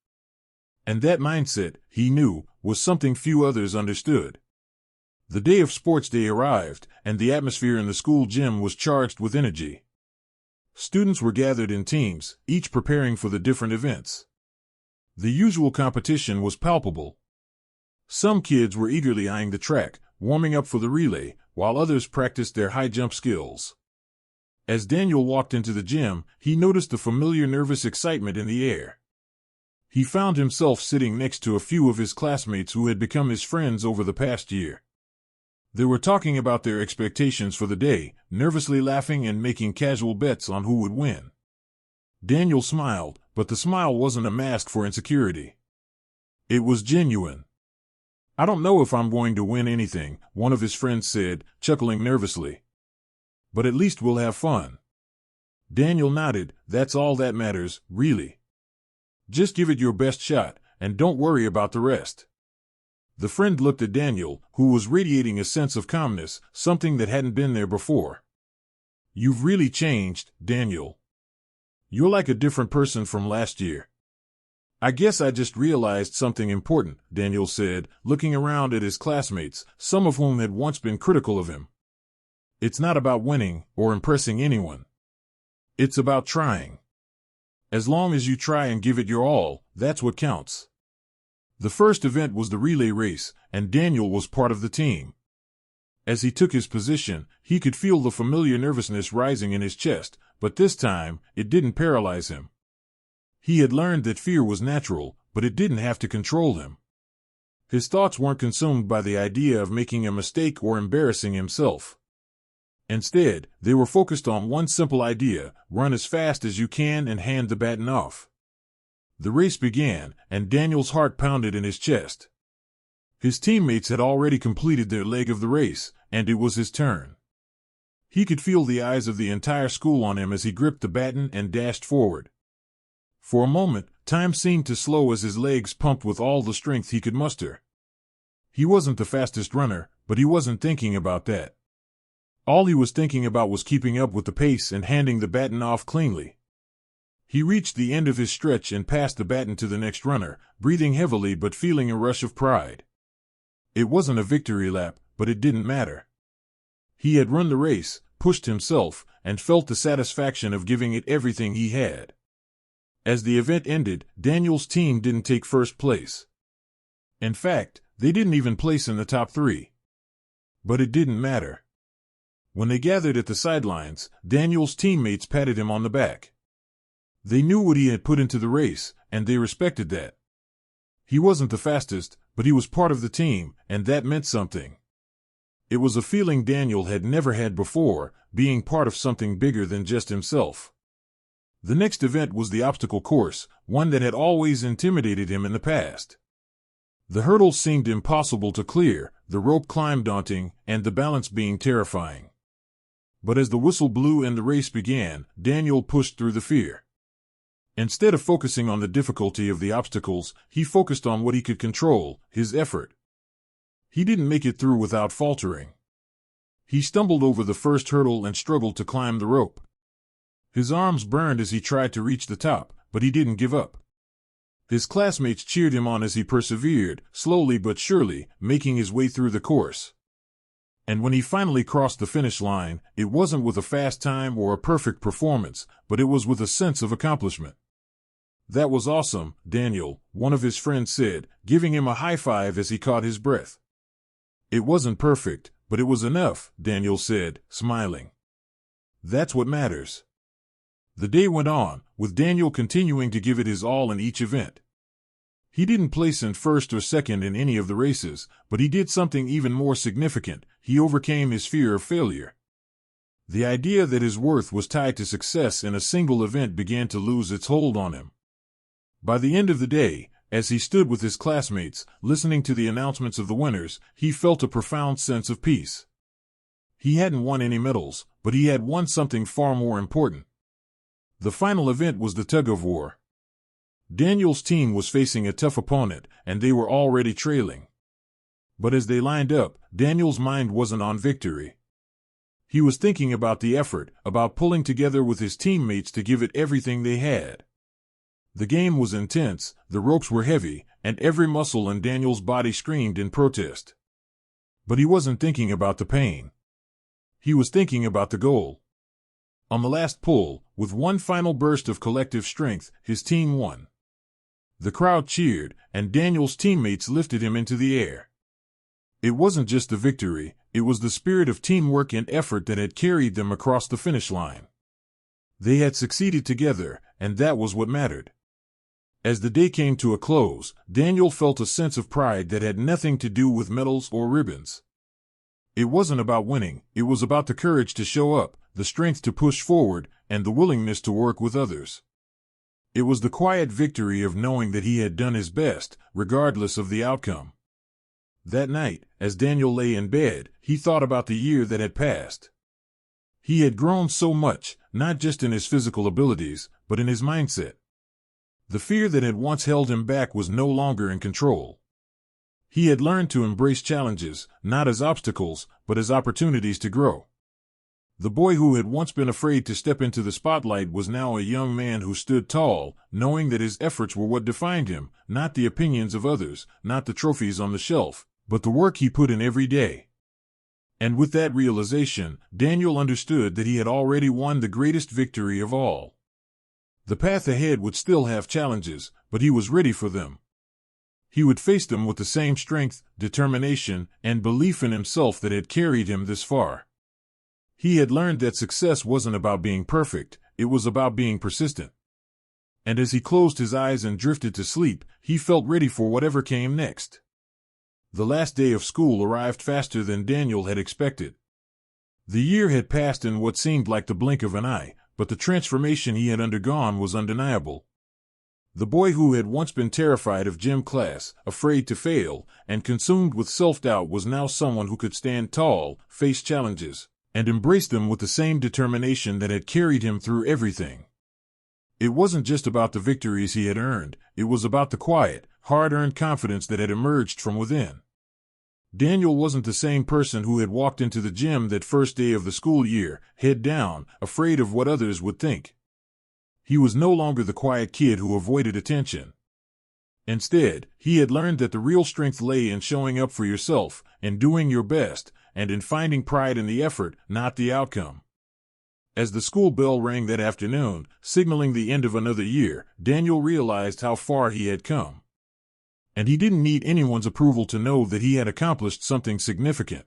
And that mindset, he knew, was something few others understood. The day of Sports Day arrived, and the atmosphere in the school gym was charged with energy. Students were gathered in teams, each preparing for the different events. The usual competition was palpable. Some kids were eagerly eyeing the track, warming up for the relay, while others practiced their high jump skills. As Daniel walked into the gym, he noticed the familiar nervous excitement in the air. He found himself sitting next to a few of his classmates who had become his friends over the past year. They were talking about their expectations for the day, nervously laughing and making casual bets on who would win. Daniel smiled, but the smile wasn't a mask for insecurity. It was genuine. "I don't know if I'm going to win anything," one of his friends said, chuckling nervously. "But at least we'll have fun." Daniel nodded. "That's all that matters, really. Just give it your best shot, and don't worry about the rest." The friend looked at Daniel, who was radiating a sense of calmness, something that hadn't been there before. "You've really changed, Daniel. You're like a different person from last year." "I guess I just realized something important," Daniel said, looking around at his classmates, some of whom had once been critical of him. "It's not about winning or impressing anyone. It's about trying. As long as you try and give it your all, that's what counts." The first event was the relay race, and Daniel was part of the team. As he took his position, he could feel the familiar nervousness rising in his chest, but this time, it didn't paralyze him. He had learned that fear was natural, but it didn't have to control him. His thoughts weren't consumed by the idea of making a mistake or embarrassing himself. Instead, they were focused on one simple idea: run as fast as you can and hand the baton off. The race began, and Daniel's heart pounded in his chest. His teammates had already completed their leg of the race, and it was his turn. He could feel the eyes of the entire school on him as he gripped the baton and dashed forward. For a moment, time seemed to slow as his legs pumped with all the strength he could muster. He wasn't the fastest runner, but he wasn't thinking about that. All he was thinking about was keeping up with the pace and handing the baton off cleanly. He reached the end of his stretch and passed the baton to the next runner, breathing heavily but feeling a rush of pride. It wasn't a victory lap, but it didn't matter. He had run the race, pushed himself, and felt the satisfaction of giving it everything he had. As the event ended, Daniel's team didn't take first place. In fact, they didn't even place in the top 3. But it didn't matter. When they gathered at the sidelines, Daniel's teammates patted him on the back. They knew what he had put into the race, and they respected that. He wasn't the fastest, but he was part of the team, and that meant something. It was a feeling Daniel had never had before, being part of something bigger than just himself. The next event was the obstacle course, one that had always intimidated him in the past. The hurdles seemed impossible to clear, the rope climb daunting, and the balance being terrifying. But as the whistle blew and the race began, Daniel pushed through the fear. Instead of focusing on the difficulty of the obstacles, he focused on what he could control, his effort. He didn't make it through without faltering. He stumbled over the first hurdle and struggled to climb the rope. His arms burned as he tried to reach the top, but he didn't give up. His classmates cheered him on as he persevered, slowly but surely, making his way through the course. And when he finally crossed the finish line, it wasn't with a fast time or a perfect performance, but it was with a sense of accomplishment. "That was awesome, Daniel," one of his friends said, giving him a high five as he caught his breath. "It wasn't perfect, but it was enough," Daniel said, smiling. "That's what matters." The day went on, with Daniel continuing to give it his all in each event. He didn't place in first or second in any of the races, but he did something even more significant. He overcame his fear of failure. The idea that his worth was tied to success in a single event began to lose its hold on him. By the end of the day, as he stood with his classmates, listening to the announcements of the winners, he felt a profound sense of peace. He hadn't won any medals, but he had won something far more important. The final event was the tug-of-war. Daniel's team was facing a tough opponent, and they were already trailing. But as they lined up, Daniel's mind wasn't on victory. He was thinking about the effort, about pulling together with his teammates to give it everything they had. The game was intense, the ropes were heavy, and every muscle in Daniel's body screamed in protest. But he wasn't thinking about the pain. He was thinking about the goal. On the last pull, with one final burst of collective strength, his team won. The crowd cheered, and Daniel's teammates lifted him into the air. It wasn't just the victory, it was the spirit of teamwork and effort that had carried them across the finish line. They had succeeded together, and that was what mattered. As the day came to a close, Daniel felt a sense of pride that had nothing to do with medals or ribbons. It wasn't about winning, it was about the courage to show up, the strength to push forward, and the willingness to work with others. It was the quiet victory of knowing that he had done his best, regardless of the outcome. That night, as Daniel lay in bed, he thought about the year that had passed. He had grown so much, not just in his physical abilities, but in his mindset. The fear that had once held him back was no longer in control. He had learned to embrace challenges, not as obstacles, but as opportunities to grow. The boy who had once been afraid to step into the spotlight was now a young man who stood tall, knowing that his efforts were what defined him, not the opinions of others, not the trophies on the shelf, but the work he put in every day. And with that realization, Daniel understood that he had already won the greatest victory of all. The path ahead would still have challenges, but he was ready for them. He would face them with the same strength, determination, and belief in himself that had carried him this far. He had learned that success wasn't about being perfect, it was about being persistent. And as he closed his eyes and drifted to sleep, he felt ready for whatever came next. The last day of school arrived faster than Daniel had expected. The year had passed in what seemed like the blink of an eye, but the transformation he had undergone was undeniable. The boy who had once been terrified of gym class, afraid to fail, and consumed with self-doubt was now someone who could stand tall, face challenges, and embrace them with the same determination that had carried him through everything. It wasn't just about the victories he had earned, it was about the quiet, hard-earned confidence that had emerged from within. Daniel wasn't the same person who had walked into the gym that first day of the school year, head down, afraid of what others would think. He was no longer the quiet kid who avoided attention. Instead, he had learned that the real strength lay in showing up for yourself, in doing your best, and in finding pride in the effort, not the outcome. As the school bell rang that afternoon, signaling the end of another year, Daniel realized how far he had come. And he didn't need anyone's approval to know that he had accomplished something significant.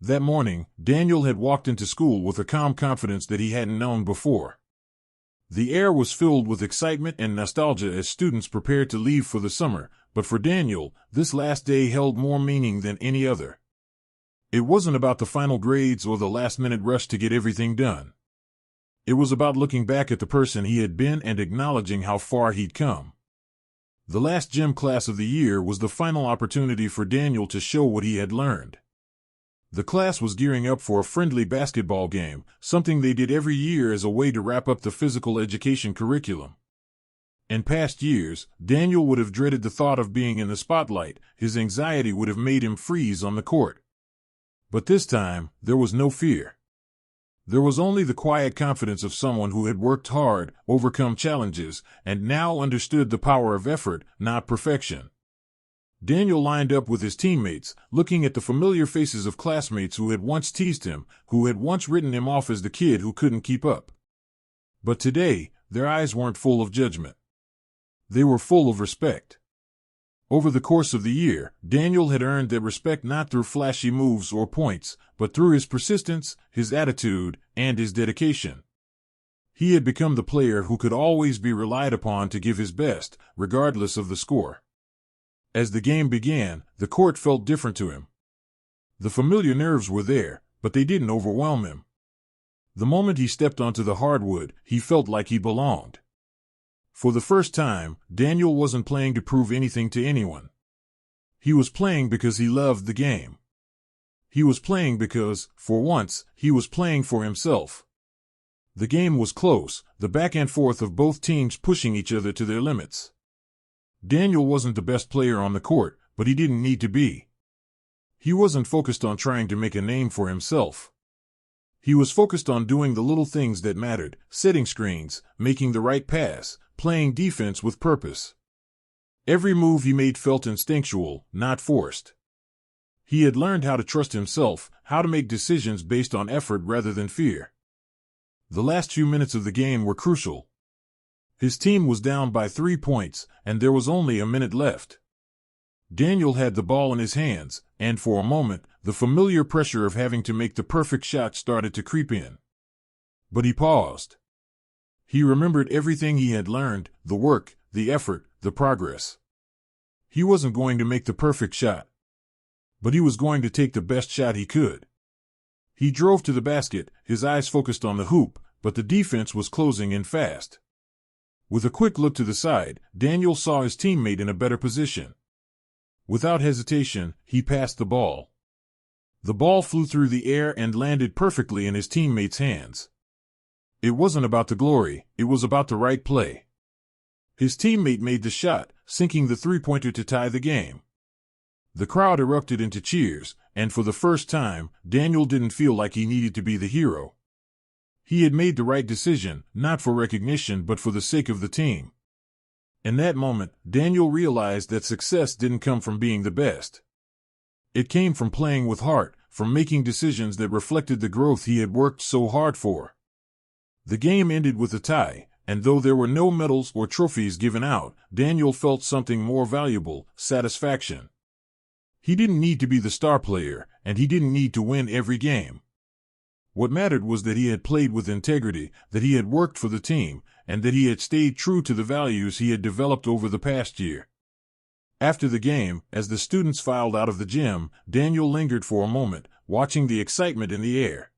That morning, Daniel had walked into school with a calm confidence that he hadn't known before. The air was filled with excitement and nostalgia as students prepared to leave for the summer, but for Daniel, this last day held more meaning than any other. It wasn't about the final grades or the last-minute rush to get everything done. It was about looking back at the person he had been and acknowledging how far he'd come. The last gym class of the year was the final opportunity for Daniel to show what he had learned. The class was gearing up for a friendly basketball game, something they did every year as a way to wrap up the physical education curriculum. In past years, Daniel would have dreaded the thought of being in the spotlight. His anxiety would have made him freeze on the court. But this time, there was no fear. There was only the quiet confidence of someone who had worked hard, overcome challenges, and now understood the power of effort, not perfection. Daniel lined up with his teammates, looking at the familiar faces of classmates who had once teased him, who had once written him off as the kid who couldn't keep up. But today, their eyes weren't full of judgment. They were full of respect. Over the course of the year, Daniel had earned that respect not through flashy moves or points, but through his persistence, his attitude, and his dedication. He had become the player who could always be relied upon to give his best, regardless of the score. As the game began, the court felt different to him. The familiar nerves were there, but they didn't overwhelm him. The moment he stepped onto the hardwood, he felt like he belonged. For the first time, Daniel wasn't playing to prove anything to anyone. He was playing because he loved the game. He was playing because, for once, he was playing for himself. The game was close, the back and forth of both teams pushing each other to their limits. Daniel wasn't the best player on the court, but he didn't need to be. He wasn't focused on trying to make a name for himself. He was focused on doing the little things that mattered, setting screens, making the right pass, playing defense with purpose. Every move he made felt instinctual, not forced. He had learned how to trust himself, how to make decisions based on effort rather than fear. The last few minutes of the game were crucial. His team was down by 3 points, and there was only a minute left. Daniel had the ball in his hands, and for a moment, the familiar pressure of having to make the perfect shot started to creep in. But he paused. He remembered everything he had learned, the work, the effort, the progress. He wasn't going to make the perfect shot, but he was going to take the best shot he could. He drove to the basket, his eyes focused on the hoop, but the defense was closing in fast. With a quick look to the side, Daniel saw his teammate in a better position. Without hesitation, he passed the ball. The ball flew through the air and landed perfectly in his teammate's hands. It wasn't about the glory, it was about the right play. His teammate made the shot, sinking the three-pointer to tie the game. The crowd erupted into cheers, and for the first time, Daniel didn't feel like he needed to be the hero. He had made the right decision, not for recognition but for the sake of the team. In that moment, Daniel realized that success didn't come from being the best. It came from playing with heart, from making decisions that reflected the growth he had worked so hard for. The game ended with a tie, and though there were no medals or trophies given out, Daniel felt something more valuable: satisfaction. He didn't need to be the star player, and he didn't need to win every game. What mattered was that he had played with integrity, that he had worked for the team, and that he had stayed true to the values he had developed over the past year. After the game, as the students filed out of the gym, Daniel lingered for a moment, watching the excitement in the air.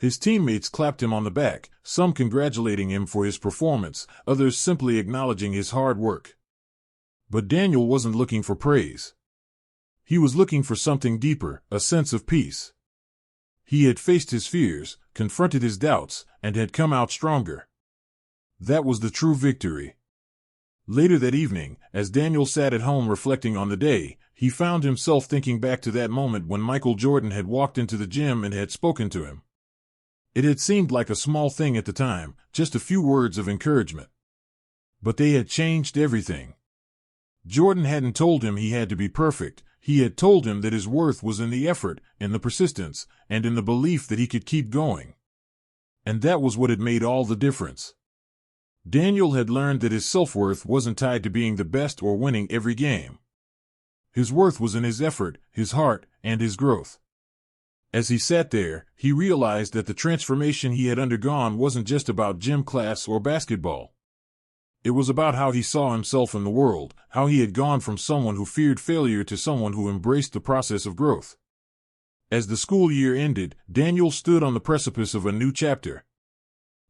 His teammates clapped him on the back, some congratulating him for his performance, others simply acknowledging his hard work. But Daniel wasn't looking for praise. He was looking for something deeper, a sense of peace. He had faced his fears, confronted his doubts, and had come out stronger. That was the true victory. Later that evening, as Daniel sat at home reflecting on the day, he found himself thinking back to that moment when Michael Jordan had walked into the gym and had spoken to him. It had seemed like a small thing at the time, just a few words of encouragement. But they had changed everything. Jordan hadn't told him he had to be perfect. He had told him that his worth was in the effort, in the persistence, and in the belief that he could keep going. And that was what had made all the difference. Daniel had learned that his self-worth wasn't tied to being the best or winning every game. His worth was in his effort, his heart, and his growth. As he sat there, he realized that the transformation he had undergone wasn't just about gym class or basketball. It was about how he saw himself in the world, how he had gone from someone who feared failure to someone who embraced the process of growth. As the school year ended, Daniel stood on the precipice of a new chapter.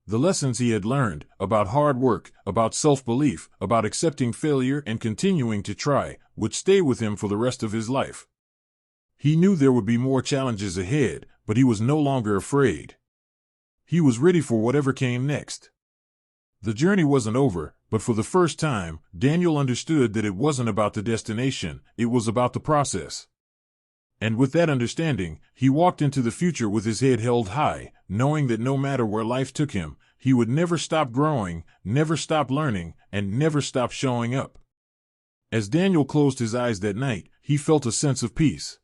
The lessons he had learned, about hard work, about self-belief, about accepting failure and continuing to try, would stay with him for the rest of his life. He knew there would be more challenges ahead, but he was no longer afraid. He was ready for whatever came next. The journey wasn't over, but for the first time, Daniel understood that it wasn't about the destination, it was about the process. And with that understanding, he walked into the future with his head held high, knowing that no matter where life took him, he would never stop growing, never stop learning, and never stop showing up. As Daniel closed his eyes that night, he felt a sense of peace.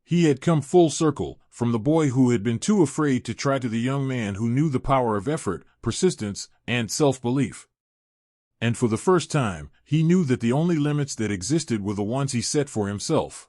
He had come full circle, from the boy who had been too afraid to try to the young man who knew the power of effort, persistence, and self-belief. And for the first time, he knew that the only limits that existed were the ones he set for himself.